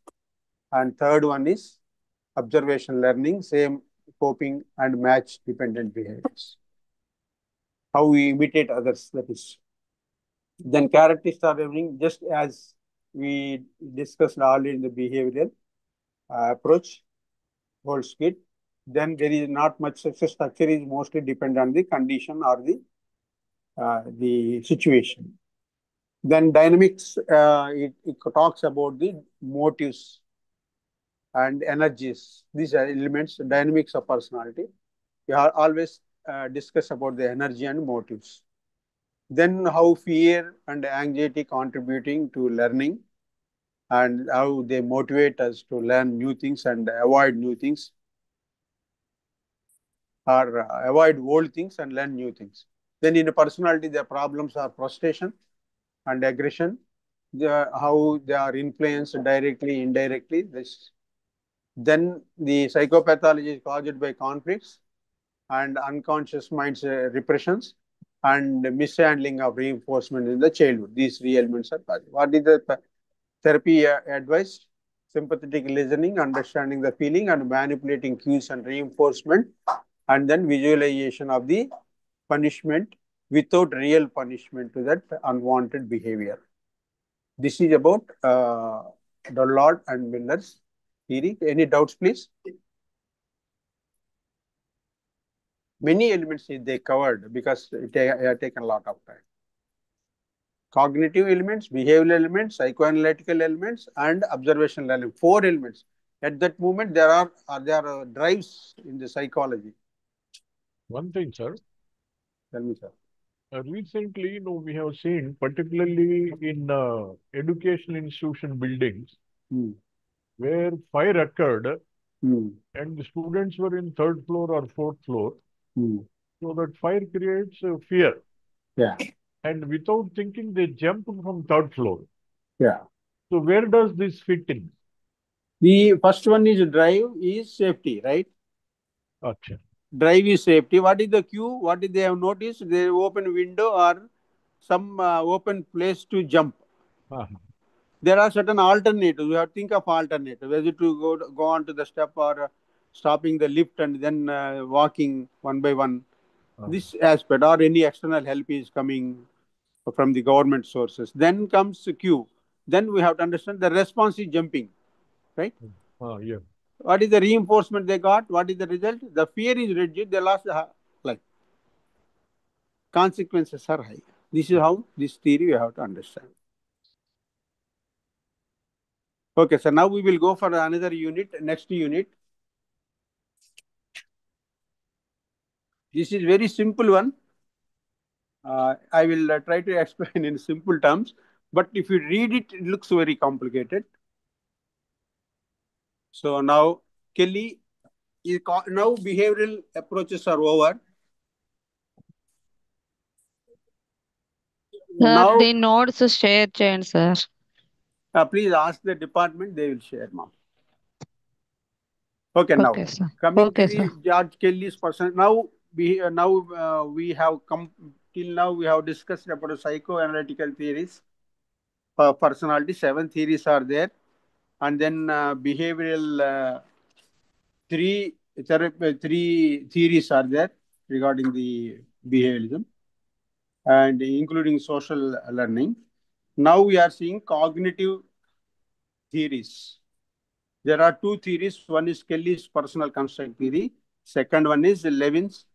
And third one is observation learning, same coping and match dependent behaviors. How we imitate others, that is. Then characteristics are learning, just as we discussed already in the behavioral approach, whole skit. Then there is not much success structure, is mostly depend on the condition or the situation. Then dynamics, it talks about the motives and energies. These are elements, dynamics of personality. We are always discuss about the energy and motives. Then how fear and anxiety contributing to learning, and how they motivate us to learn new things and avoid new things, or avoid old things and learn new things. Then in a personality, the problems are frustration and aggression, how they are influenced directly, indirectly. This. Then the psychopathology is caused by conflicts and unconscious mind's repressions and mishandling of reinforcement in the childhood. These three elements are caused. What is the therapy advice? Sympathetic listening, understanding the feeling, and manipulating cues and reinforcement, and then visualization of the punishment without real punishment to that unwanted behavior. This is about Dollard and Miller's theory. Any doubts, please? Many elements they covered because it had taken a lot of time. Cognitive elements, behavioral elements, psychoanalytical elements, and observational elements. 4 elements. At that moment, there are drives in the psychology. One thing, sir. Tell me, sir. Recently, we have seen, particularly in educational institution buildings, where fire occurred, and the students were in 3rd floor or 4th floor. So that fire creates fear. Yeah. And without thinking, they jump from 3rd floor. Yeah. So where does this fit in? The first one is drive is safety, right? Achha. Drive is safety. What is the cue? What did they have noticed? They open window or some open place to jump. There are certain alternatives. We have to think of alternatives, whether to go on to the step or stopping the lift and then walking one by one. This aspect, or any external help is coming from the government sources. Then comes the cue. Then we have to understand the response is jumping, right? Yeah. What is the reinforcement they got? What is the result? The fear is reduced. They lost the life. Consequences are high. This is how this theory we have to understand. Okay, so now we will go for another unit, next unit. This is very simple one. I will try to explain in simple terms, but if you read it, it looks very complicated. So now, Kelly, now behavioral approaches are over. Sir, the notes share change, sir. Please ask the department, they will share, ma'am. Okay, now sir. coming to the George Kelly's person. Now we have come till now we have discussed about psychoanalytical theories. Personality, 7 theories are there, and then behavioral three theories are there regarding the behavioralism, and including social learning. Now we are seeing cognitive theories. There are 2 theories. One is Kelly's personal construct theory. Second one is Levin's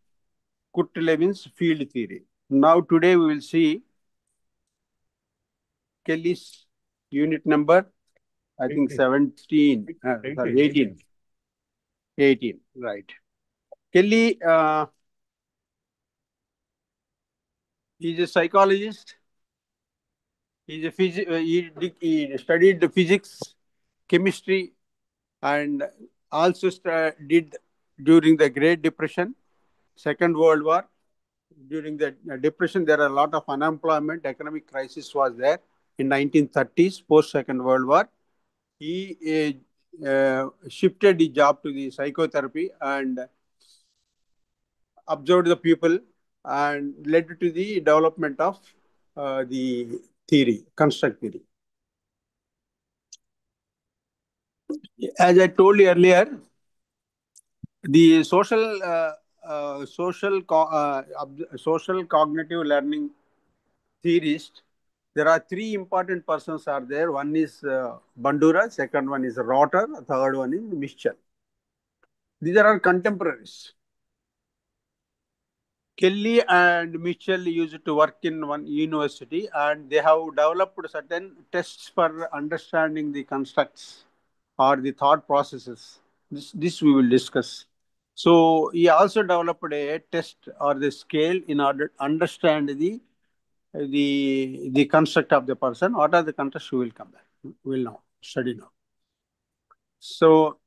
Kurt Levin's field theory. Now today we will see Kelly's unit number, I think 17, sorry, 18. 18, right. Kelly is a psychologist. He's a he studied the physics, chemistry, and also did during the Great Depression, Second World War. During the Depression, there are a lot of unemployment, economic crisis was there in 1930s, post Second World War. He shifted his job to the psychotherapy and observed the people and led to the development of the theory, construct theory. As I told you earlier, the social cognitive learning theorist, there are three important persons are there. One is Bandura, second one is Rotter, third one is Mitchell. These are our contemporaries. Kelly and Mitchell used to work in one university, and they have developed certain tests for understanding the constructs or the thought processes. This we will discuss. So he also developed a test or the scale in order to understand the construct of the person. What are the constructs? We will come back. We will now study now. So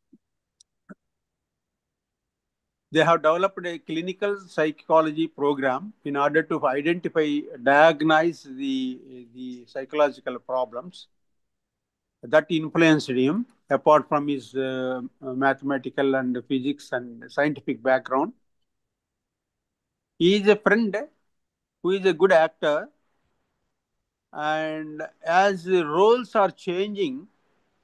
they have developed a clinical psychology program in order to identify, diagnose the psychological problems that influenced him, apart from his mathematical and physics and scientific background. He is a friend who is a good actor, and as the roles are changing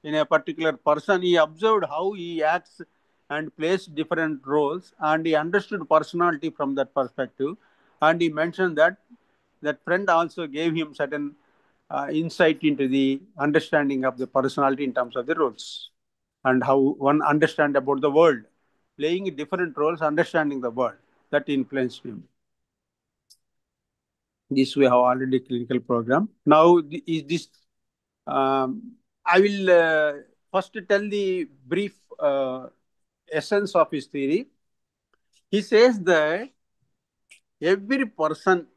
in a particular person, he observed how he acts and plays different roles, and he understood personality from that perspective. And he mentioned that that friend also gave him certain insight into the understanding of the personality in terms of the roles and how one understand about the world, playing different roles, understanding the world. That influenced him. This we have already clinical program. Now is this. I will first tell the brief essence of his theory. He says that every person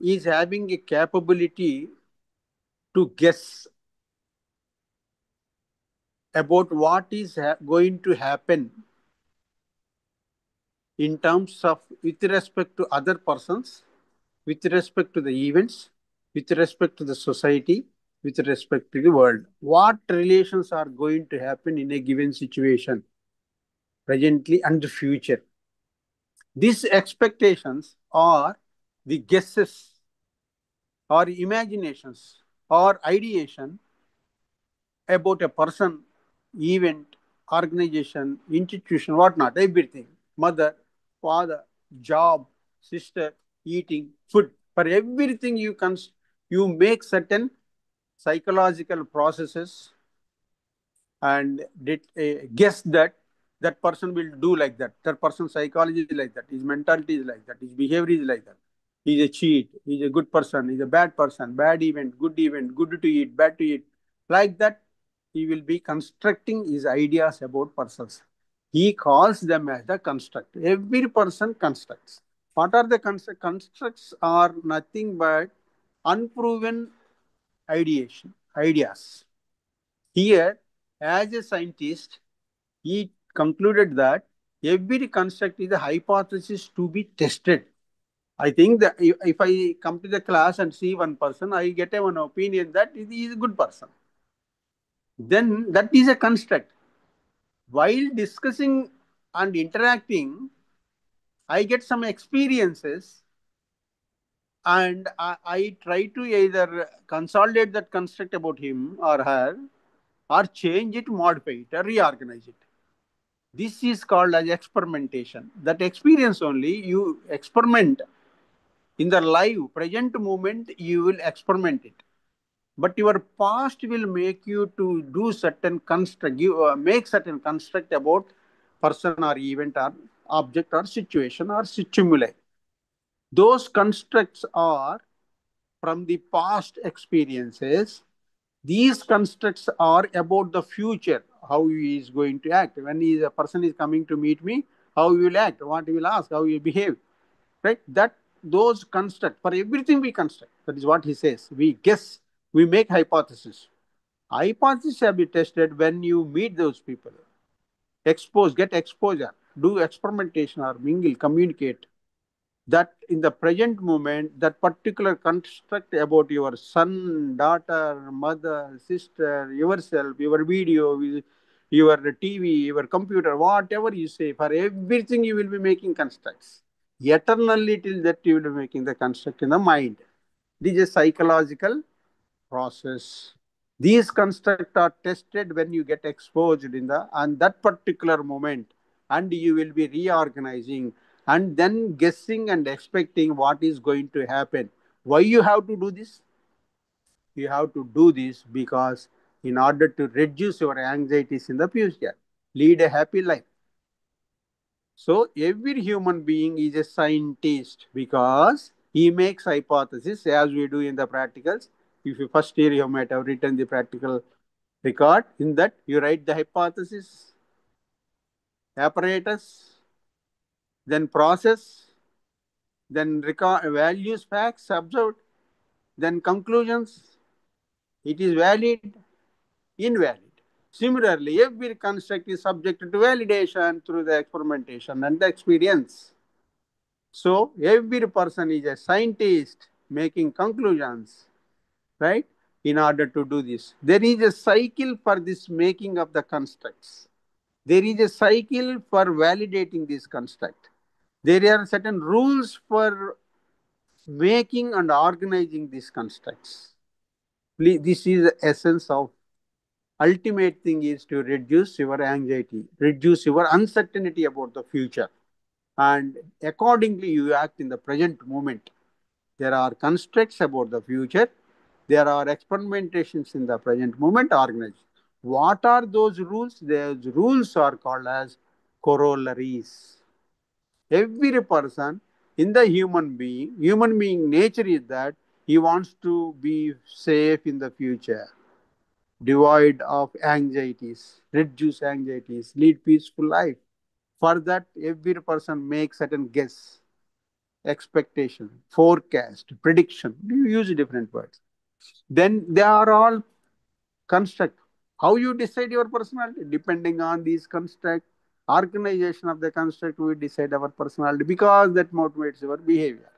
is having a capability to guess about what is going to happen in terms of with respect to other persons, with respect to the events, with respect to the society, with respect to the world. What relations are going to happen in a given situation, presently and the future. These expectations are the guesses or imaginations or ideation about a person, event, organization, institution, whatnot, everything. Mother, father, job, sister, eating, food. For everything you make certain psychological processes and guess that that person will do like that. That person's psychology is like that. His mentality is like that. His behavior is like that. He's a cheat. He's a good person. He's a bad person. Bad event, good to eat, bad to eat. Like that, he will be constructing his ideas about persons. He calls them as the construct. Every person constructs. What are the constructs? Constructs are nothing but unproven ideas. Here, as a scientist, he concluded that every construct is a hypothesis to be tested. I think that if I come to the class and see one person, I get one opinion that he is a good person. Then that is a construct. While discussing and interacting, I get some experiences and I try to either consolidate that construct about him or her or change it, modify it, or reorganize it. This is called as experimentation. That experience only, you experiment in the live, present moment, you will experiment it. But your past will make you to do certain construct, make certain construct about person or event or object or situation or stimuli. Those constructs are from the past experiences. These constructs are about the future, how he is going to act. When a person is coming to meet me, how he will act, what he will ask, how he will behave, right? That those construct, for everything we construct. That is what he says. We guess, we make hypotheses. Hypotheses have been tested when you meet those people. Expose, get exposure, do experimentation or mingle, communicate. That in the present moment, that particular construct about your son, daughter, mother, sister, yourself, your video, your TV, your computer, whatever you say, for everything you will be making constructs. Eternally till that you will be making the construct in the mind. This is a psychological process. These constructs are tested when you get exposed in the and that particular moment, and you will be reorganizing and then guessing and expecting what is going to happen. Why you have to do this? You have to do this because in order to reduce your anxieties in the future, lead a happy life. So every human being is a scientist because he makes hypotheses as we do in the practicals. If you first year you might have written the practical record, in that you write the hypothesis, apparatus, then process, then record, values, facts observed, then conclusions. It is valid, invalid. Similarly, every construct is subject to validation through the experimentation and the experience. So every person is a scientist making conclusions, right? In order to do this, there is a cycle for this making of the constructs. There is a cycle for validating this construct. There are certain rules for making and organizing these constructs. This is the essence of ultimate thing is to reduce your anxiety, reduce your uncertainty about the future, and accordingly you act in the present moment. There are constructs about the future. There are experimentations in the present moment organized. What are those rules? Those rules are called as corollaries. Every person in the human being nature is that he wants to be safe in the future, devoid of anxieties, reduce anxieties, lead peaceful life. For that, every person makes certain guess, expectation, forecast, prediction. You use different words. Then they are all construct. How you decide your personality? Depending on these construct, organization of the construct, we decide our personality because that motivates your behavior.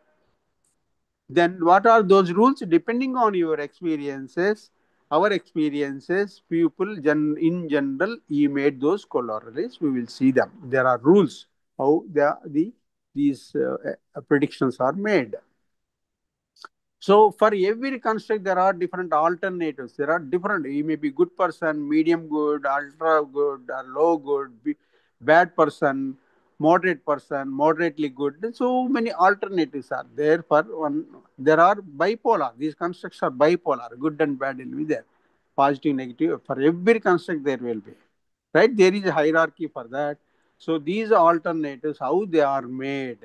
Then what are those rules? Depending on your experiences, our experiences, people in general, he made those corollaries. We will see them. There are rules how these predictions are made. So for every construct, there are different alternatives. There are different. You may be good person, medium good, ultra good, or low good, bad person, moderate person, moderately good. So many alternatives are there for one. There are bipolar. These constructs are bipolar. Good and bad will be there. Positive, negative. For every construct, there will be. Right? There is a hierarchy for that. So these alternatives, how they are made,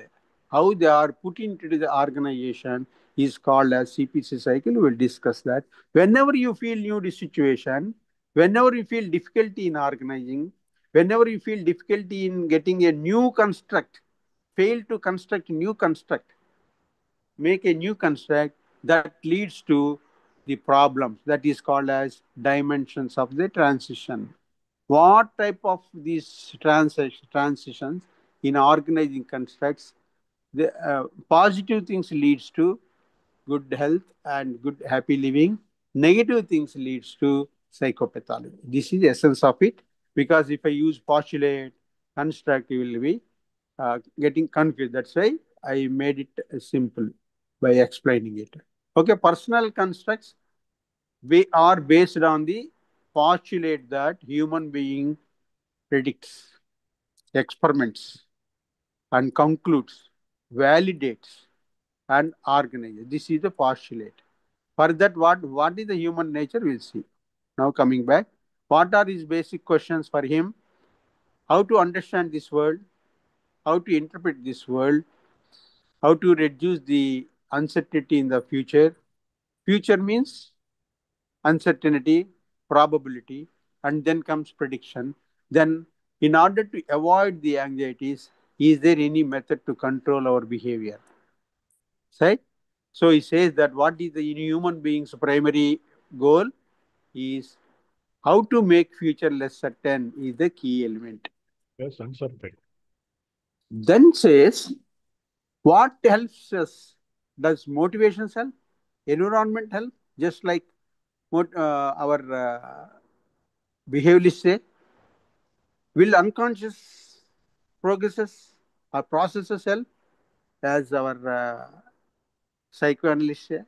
how they are put into the organization is called as CPC cycle. We will discuss that. Whenever you feel new situation, whenever you feel difficulty in organizing, whenever you feel difficulty in getting a new construct, fail to construct new construct, make a new construct, that leads to the problems. That is called as dimensions of the transition. What type of these transitions in organizing constructs? The positive things leads to good health and good happy living. Negative things leads to psychopathology. This is the essence of it. Because if I use postulate, construct, you will be getting confused. That's why I made it simple by explaining it. Okay, personal constructs we are based on the postulate that human being predicts, experiments, and concludes, validates, and organizes. This is the postulate. For that, what is the human nature? We'll see. Now coming back, what are his basic questions for him? How to understand this world? how to interpret this world, how to reduce the uncertainty in the future. Future means uncertainty, probability, and then comes prediction. Then, in order to avoid the anxieties, is there any method to control our behavior? Right? So he says that what is the human being's primary goal is how to make future less certain is the key element. Yes, uncertain. Then says what helps us? Does motivation help? Environment help? Just like our behaviorists say, will unconscious progresses or processes help? As our psychoanalysts say,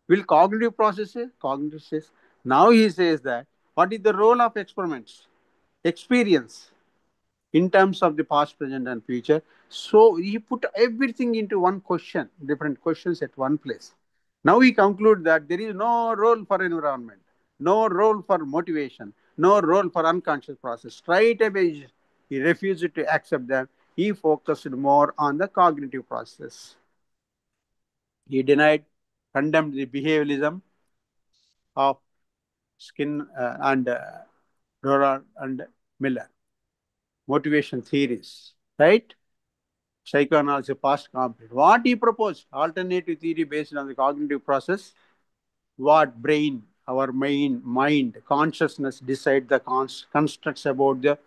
will cognitive processes? Cognitive says. Now he says that what is the role of experiments? Experience in terms of the past, present, and future. So he put everything into one question, different questions at one place. Now we conclude that there is no role for environment, no role for motivation, no role for unconscious process. Straight away, he refused to accept them. He focused more on the cognitive process. He denied, condemned the behavioralism of Skin and Dorard and Miller, motivation theories, right? Psychoanalysis past complete. What he proposed, alternative theory based on the cognitive process, what brain, our main mind, consciousness decide the constructs about the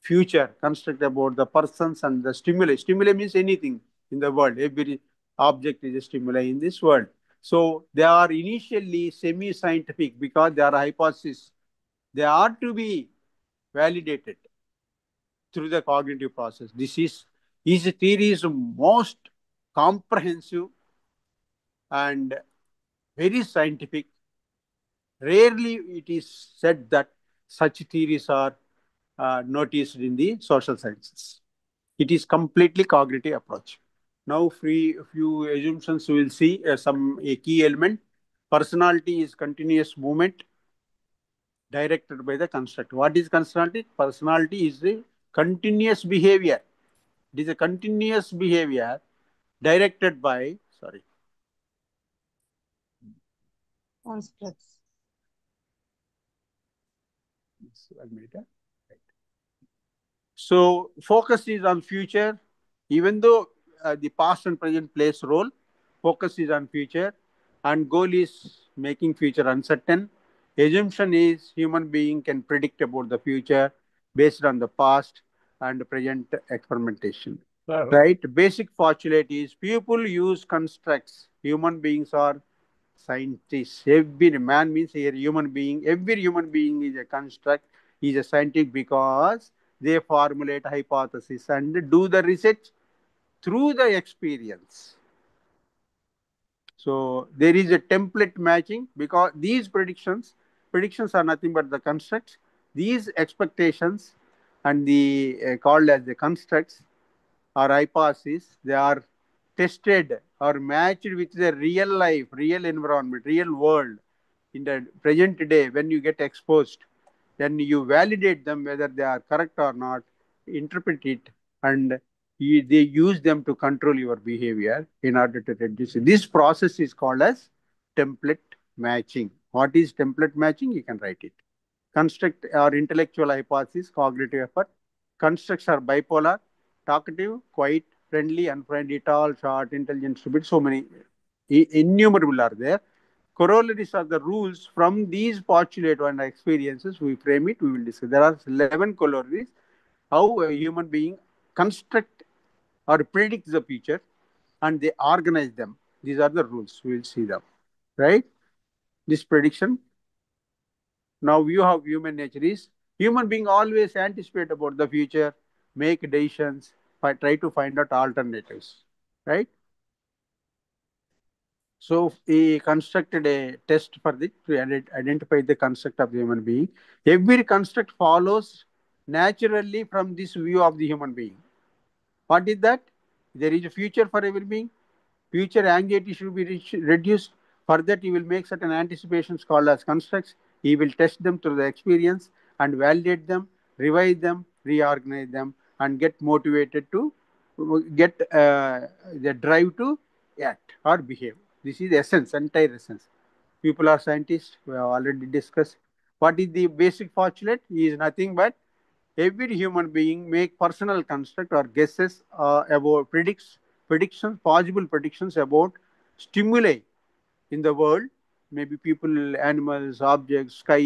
future, construct about the persons and the stimuli. Stimuli means anything in the world. Every object is a stimuli in this world. So they are initially semi-scientific because they are hypotheses. They are to be validated through the cognitive process. His theory is most comprehensive and very scientific. Rarely it is said that such theories are noticed in the social sciences. It is completely cognitive approach. Now, few assumptions we will see a key element. Personality is continuous movement directed by the construct. What is personality? Personality is the continuous behavior. It is a continuous behavior directed by, sorry, constructs. So focus is on future, even though the past and present plays role. Focus is on future, and goal is making future uncertain. Assumption is human being can predict about the future based on the past and present experimentation. Sir, Right? Basic postulate is people use constructs. Human beings are scientists. Every man means a human being. Every human being is a construct. Is a scientist because they formulate hypothesis and do the research through the experience. So there is a template matching because these predictions are nothing but the constructs. These expectations and the called as the constructs or hypotheses, they are tested or matched with the real life, real environment, real world in the present day. When you get exposed, then you validate them whether they are correct or not, interpret it, and they use them to control your behavior in order to reduce it. This process is called as template matching. What is template matching? You can write it. Construct or intellectual hypothesis, cognitive effort. Constructs are bipolar, talkative, quiet, friendly, unfriendly, tall, short, intelligent, stupid. So many innumerable are there. Corollaries are the rules from these postulate and experiences. We frame it, we will discuss. There are 11 corollaries how a human being construct or predict the future and they organize them. These are the rules. We will see them. Right? This prediction. Now you have human nature is human being always anticipate about the future, make decisions, try to find out alternatives. Right? So he constructed a test for this to identify the construct of the human being. Every construct follows naturally from this view of the human being. What is that? There is a future for every being. Future anxiety should be reduced. For that, he will make certain anticipations called as constructs. He will test them through the experience and validate them, revise them, reorganize them, and get motivated to get the drive to act or behave. This is the essence, entire essence. People are scientists. We have already discussed. What is the basic postulate? Is nothing but every human being make personal construct or guesses about predictions, possible predictions about stimuli in the world, maybe people, animals, objects, sky,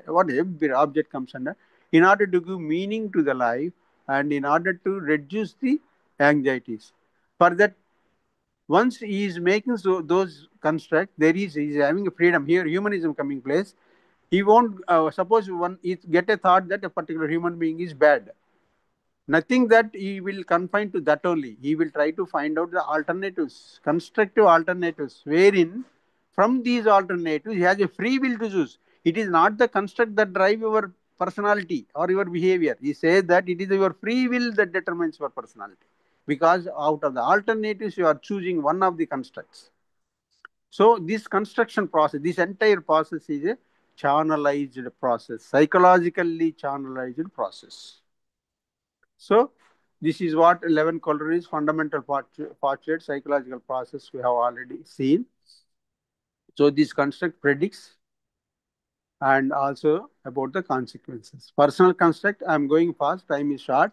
whatever object comes under, in order to give meaning to the life and in order to reduce the anxieties. For that, once he is making those constructs, he is having a freedom. Here, humanism coming place. He won't suppose one is get a thought that a particular human being is bad. Nothing that he will confine to that only. He will try to find out the alternatives, constructive alternatives, wherein from these alternatives he has a free will to choose. It is not the construct that drive your personality or your behavior. He says that it is your free will that determines your personality. Because out of the alternatives, you are choosing one of the constructs. So this construction process, this entire process is a channelized process, psychologically channelized process. So this is what 11 calories fundamental postulate psychological process we have already seen. So this construct predicts and also about the consequences. Personal construct, I'm going fast, time is short.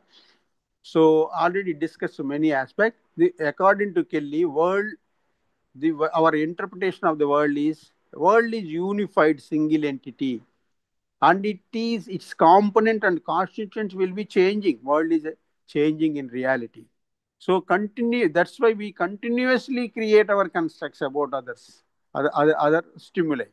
So already discussed many aspects. According to Kelly, our interpretation of the world is unified single entity, and its component and constituents will be changing. World is changing in reality. So continue. That's why we continuously create our constructs about other stimuli.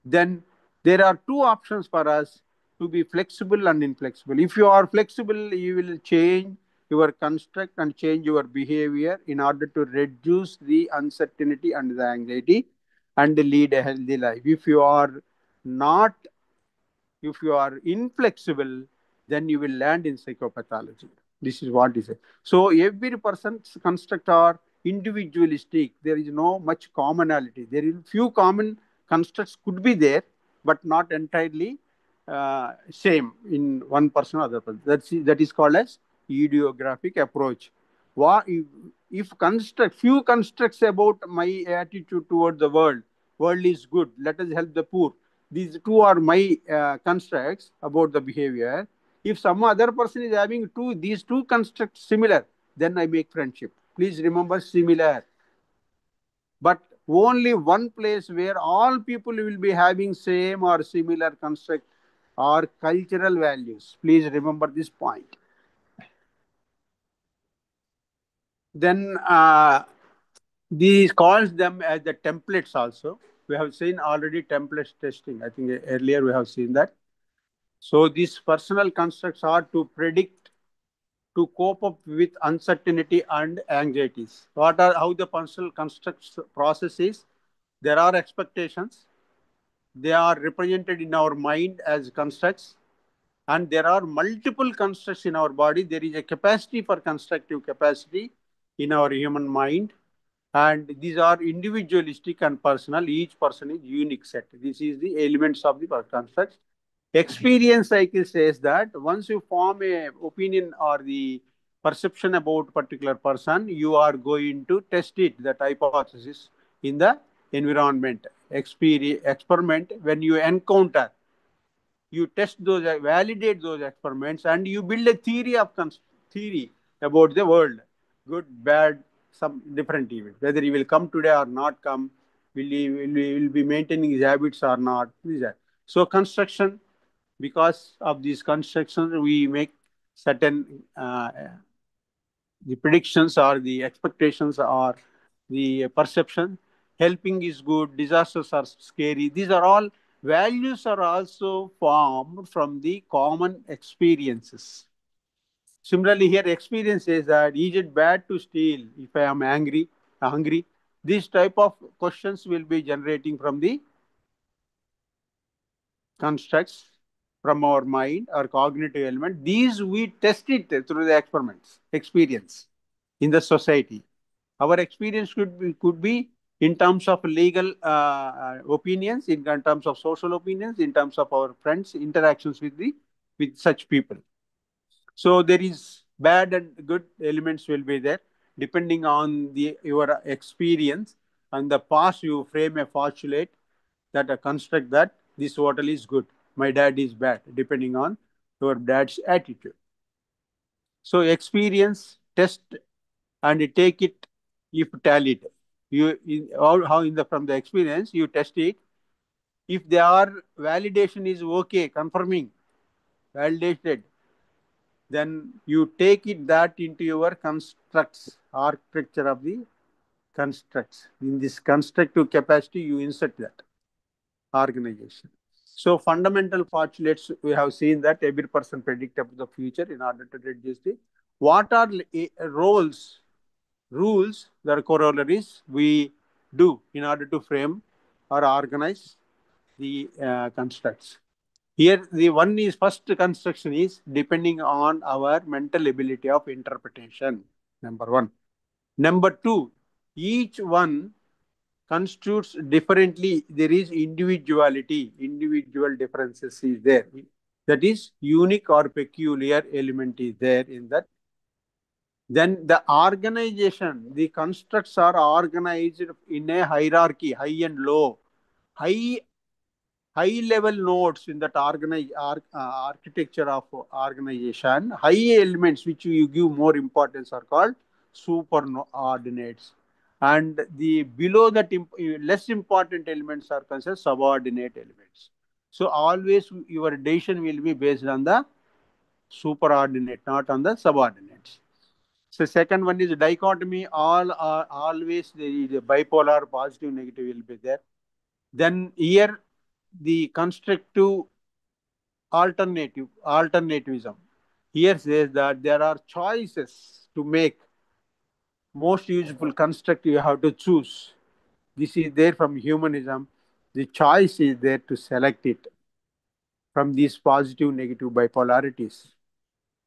Then there are two options for us to be flexible and inflexible. If you are flexible, you will change your construct and change your behavior in order to reduce the uncertainty and the anxiety and lead a healthy life. Not, if you are inflexible, then you will land in psychopathology. This is what is it. So every person's construct are individualistic. There is no much commonality. There is few common constructs could be there, but not entirely same in one person or other person. That is called as idiographic approach. If few constructs about my attitude toward the world is good, let us help the poor. These two are my constructs about the behavior. If some other person is having these two constructs similar, then I make friendship. Please remember similar. But only one place where all people will be having same or similar construct are cultural values. Please remember this point. Then these calls them as the templates also. We have seen already templates testing. I think earlier we have seen that. So these personal constructs are to predict, to cope up with uncertainty and anxieties. How the personal constructs process is? There are expectations. They are represented in our mind as constructs. And there are multiple constructs in our body. There is a capacity for constructive capacity in our human mind. And these are individualistic and personal. Each person is unique set. This is the elements of the construct. Experience cycle says that once you form a opinion or the perception about particular person, you are going to test it, that hypothesis, in the environment. Experiment, when you encounter, you test those, validate those experiments, and you build a theory about the world, good, bad, some different event. Whether he will come today or not come, will be maintaining his habits or not. So construction, because of these constructions, we make certain the predictions or the expectations or the perception. Helping is good, disasters are scary. These are all values are also formed from the common experiences. Similarly, here experience says that is it bad to steal if I am hungry? This type of questions will be generating from the constructs from our mind or cognitive element. These we test it through the experience in the society. Our experience could be in terms of legal opinions, in terms of social opinions, in terms of our friends' interactions with such people. So there is Bad and good elements will be there depending on your experience and the past. You frame a postulate that construct that this hotel is good, my dad is bad, depending on your dad's attitude. So experience, test, and take it if tallied. How in the from the experience you test it. If their validation is okay, confirming, validated, then you take it that into your constructs, architecture of the constructs. In this constructive capacity, you insert that organization. So fundamental postulates, we have seen that every person predict about the future in order to reduce the. What are rules, that are corollaries we do in order to frame or organize the constructs. Here, the one is first construction is depending on our mental ability of interpretation. Number one. Number two, each one constitutes differently. There is individuality, individual differences is there. That is unique or peculiar element is there in that. Then the organization, the constructs are organized in a hierarchy, high and low. High level nodes in that architecture of organization, high elements which you give more importance are called superordinates, and the below that less important elements are considered subordinate elements. So always your decision will be based on the superordinate, not on the subordinates. So second one is dichotomy. All are always the bipolar, positive, negative will be there. Then here the constructive alternativism. Here says that there are choices to make. Most useful construct you have to choose. This is there from humanism. The choice is there to select it from these positive, negative bipolarities.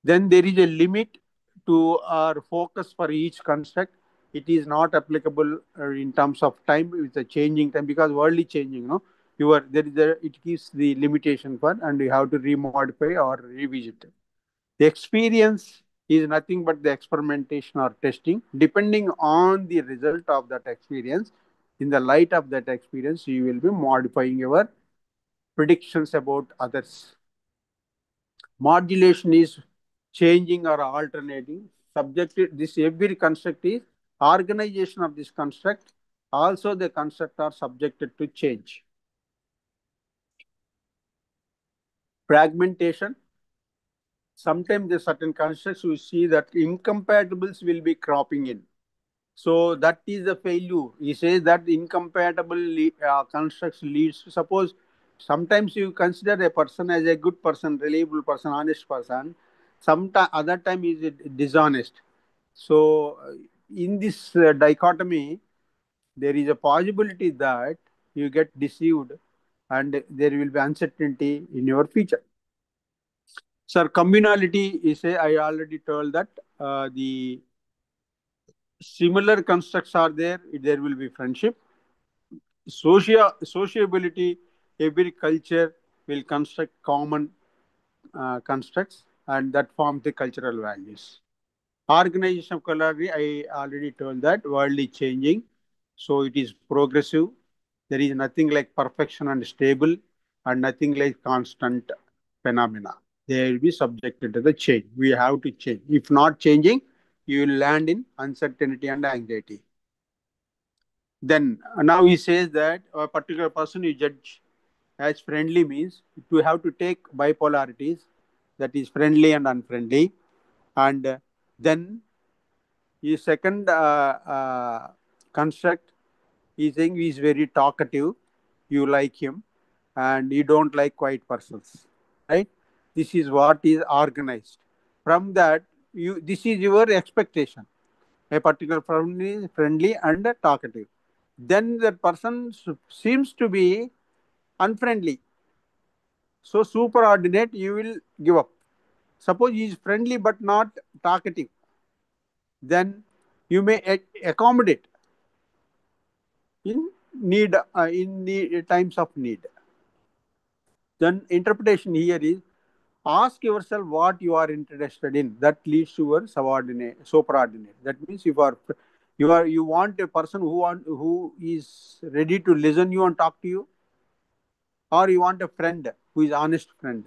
Then there is a limit to our focus for each construct. It is not applicable in terms of time with the changing time, because world is changing. No, it gives the limitation for, and you have to remodify or revisit it. The experience is nothing but the experimentation or testing. Depending on the result of that experience, in the light of that experience, you will be modifying your predictions about others. Modulation is changing or alternating. Subjected, this every construct is organization of this construct. Also, the construct are subjected to change. Fragmentation. Sometimes the certain constructs we see that incompatibles will be cropping in. So that is a failure. He says that incompatible constructs leads to, suppose sometimes you consider a person as a good person, reliable person, honest person. Other time is dishonest. So in this dichotomy, there is a possibility that you get deceived and there will be uncertainty in your future. Sir, communality is I already told that the similar constructs are there. There will be friendship. Sociability, every culture will construct common constructs, and that forms the cultural values. Organization of collaboration, I already told that world is changing, so it is progressive. There is nothing like perfection and stable, and nothing like constant phenomena. They will be subjected to the change. We have to change. If not changing, you will land in uncertainty and anxiety. Then now he says that a particular person you judge as friendly means you have to take bipolarities, that is friendly and unfriendly, and then his second construct is saying he is very talkative, you like him, and you don't like quiet persons, right? This is what is organized. From that, this is your expectation. A particular friendly and talkative. Then that person seems to be unfriendly. So superordinate, you will give up. Suppose he is friendly but not talkative, then you may accommodate in need, in the times of need. Then interpretation here is Ask yourself what you are interested in. That leads to your superordinate. That means you want a person who is ready to listen you and talk to you, or you want a friend who is honest friend.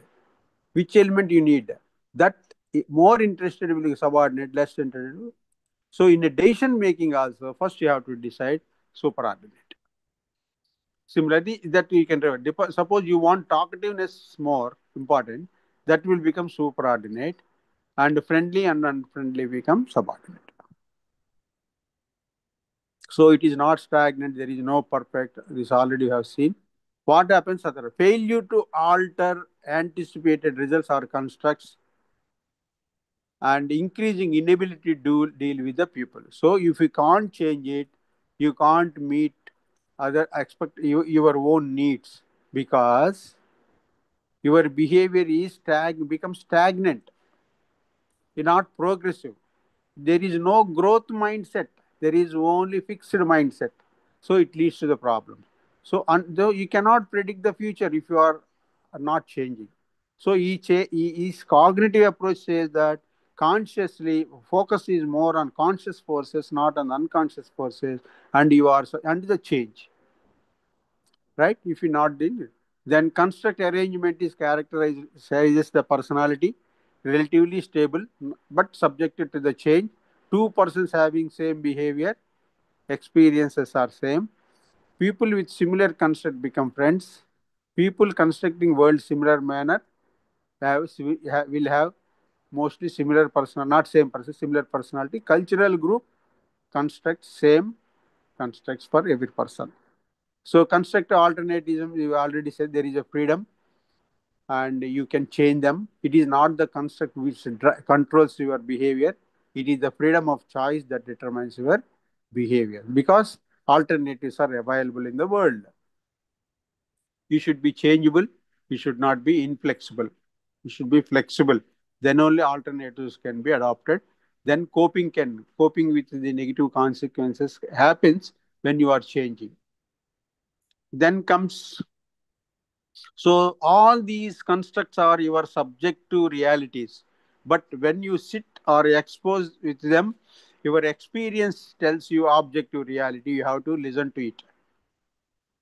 Which element you need? That more interested will be subordinate, less interested. So in a decision making also, first you have to decide superordinate. Similarly, that you can suppose you want talkativeness more important, that will become superordinate, and friendly and unfriendly become subordinate. So it is not stagnant. There is no perfect. This already you have seen. What happens? Other failure to alter anticipated results or constructs, and increasing inability to deal with the people. So if you can't change it, you can't meet your own needs, because your behavior is becomes stagnant, you're not progressive. There is no growth mindset. There is only fixed mindset. So it leads to the problem. So though you cannot predict the future if you are not changing. So each cognitive approach says that consciously focus is more on conscious forces, not on unconscious forces, and you are under the change, right? If you not doing it, then construct arrangement is characterizes the personality relatively stable but subjected to the change. Two persons having same behavior, experiences are same. People with similar construct become friends. People constructing world similar manner will have mostly similar personal, not same person, similar personality. Cultural group constructs same constructs for every person. So construct alternatism, you already said there is a freedom and you can change them. It is not the construct which controls your behavior. It is the freedom of choice that determines your behavior, because alternatives are available in the world. You should be changeable. You should not be inflexible. You should be flexible. Then only alternatives can be adopted. Then coping with the negative consequences happens when you are changing. Then comes, so all these constructs are your subjective realities. But when you sit or expose with them, your experience tells you objective reality. You have to listen to it.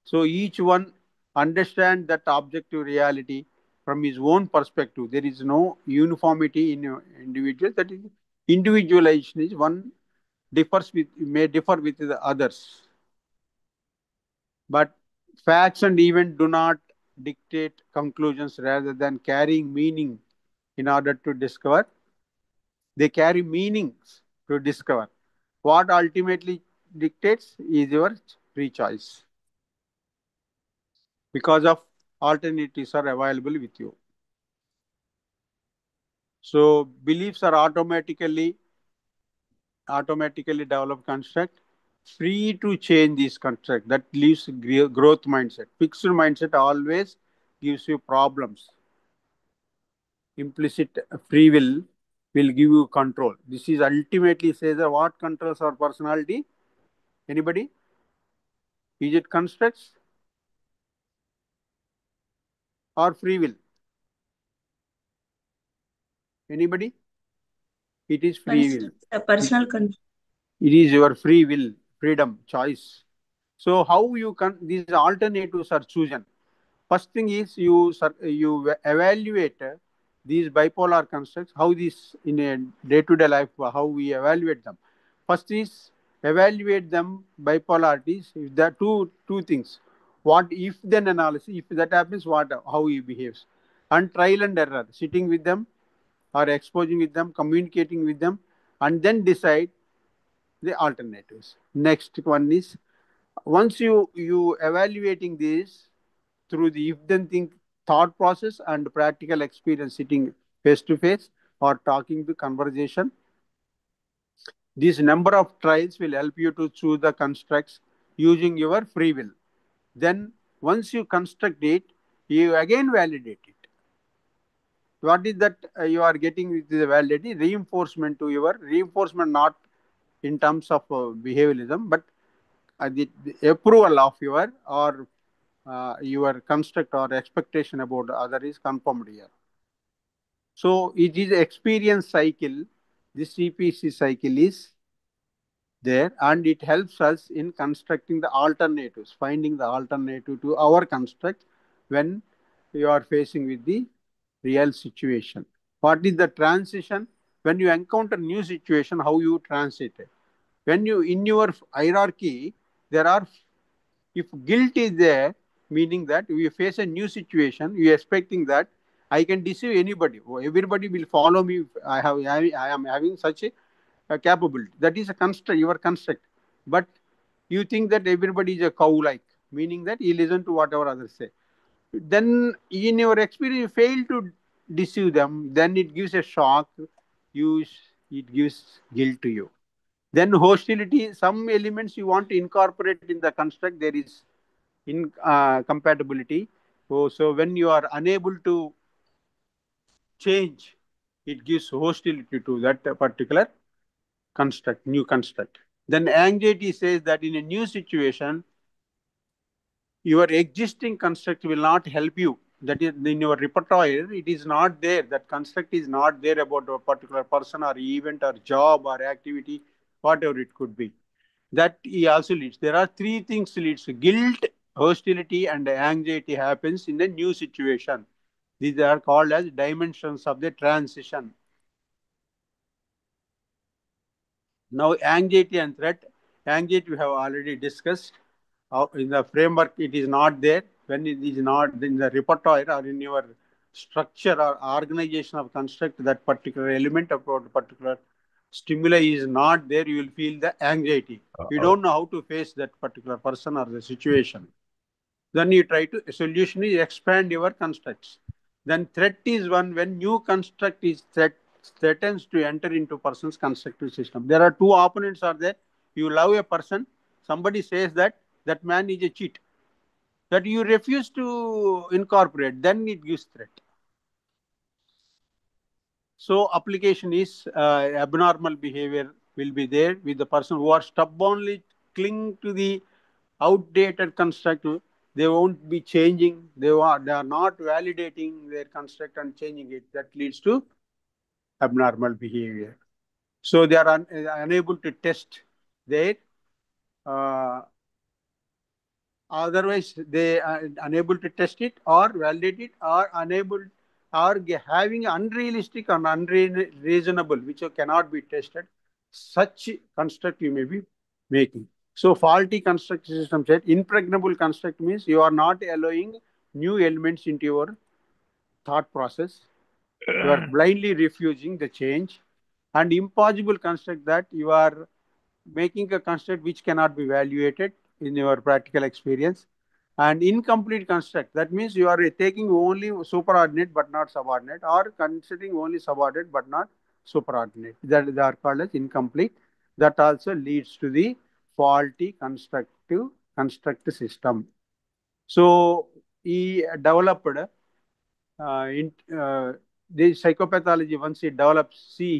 So each one understand that objective reality from his own perspective. There is no uniformity in individual. That is, individualization is one may differ with the others. But facts and events do not dictate conclusions rather than carrying meaning in order to discover. They carry meanings to discover. What ultimately dictates is your free choice, because of alternatives are available with you. So beliefs are automatically developed construct, free to change this construct. That leaves growth mindset. Fixed mindset always gives you problems. Implicit free will give you control. This is ultimately says that what controls our personality? Anybody? Is it constructs or free will? Anybody? It is free will. Personal control. It is your free will, freedom, choice. So how you can, these alternatives are chosen. First thing is you evaluate these bipolar constructs, how these in a day-to-day life, how we evaluate them. First is evaluate them bipolarities. If there are two things. What if then analysis, if that happens, how he behaves. And trial and error, sitting with them or exposing with them, communicating with them, and then decide the alternatives. Next one is, once you evaluating this through the if then think thought process and practical experience, sitting face to face or talking to conversation, this number of trials will help you to choose the constructs using your free will. Then once you construct it, you again validate it. What is that you are getting with the validity? Reinforcement, not in terms of behavioralism, but the approval of your construct or expectation about other is confirmed here. So it is experience cycle. This CPC cycle is there, and it helps us in constructing the alternatives, finding the alternative to our construct when you are facing with the real situation. What is the transition? When you encounter new situation, how you transit it? When you in your hierarchy, there are, if guilt is there, meaning that we face a new situation, you are expecting that I can deceive anybody, everybody will follow me. I am having such a capability. That is a construct, your construct. But you think that everybody is a cow like, meaning that you listen to whatever others say. Then in your experience, you fail to deceive them, then it gives a shock. You, it gives guilt to you. Then hostility, some elements you want to incorporate in the construct, there is incompatibility. So when you are unable to change, it gives hostility to that particular construct, new construct. Then anxiety says that in a new situation, your existing construct will not help you. That is, in your repertoire, it is not there. That construct is not there about a particular person or event or job or activity, whatever it could be. That he also leads. There are three things leads: guilt, hostility, and anxiety happens in a new situation. These are called as dimensions of the transition. Now, anxiety and threat. Anxiety we have already discussed. In the framework, it is not there. When it is not in the repertoire or in your structure or organization of construct, that particular element of a particular stimuli is not there, you will feel the anxiety. You don't know how to face that particular person or the situation. Then you try to, solution is expand your constructs. Then threat is one, when new construct is threatens to enter into person's constructive system. There are two opponents are there. You love a person, somebody says that that man is a cheat, that you refuse to incorporate, then it gives threat. So application is abnormal behavior will be there with the person who are stubbornly cling to the outdated construct. They won't be changing. They are not validating their construct and changing it. That leads to abnormal behavior. So they are unable to test their uh, otherwise they are unable to test it or validate it, or unable, or having unrealistic and unreasonable, which cannot be tested. Such construct you may be making. So faulty construct system said impregnable construct means you are not allowing new elements into your thought process. You are blindly refusing the change. And impossible construct, that you are making a construct which cannot be evaluated in your practical experience. And incomplete construct, that means you are taking only superordinate but not subordinate, or considering only subordinate but not superordinate. That they are called as incomplete. That also leads to the faulty construct system. So he developed the psychopathology. Once he develops, see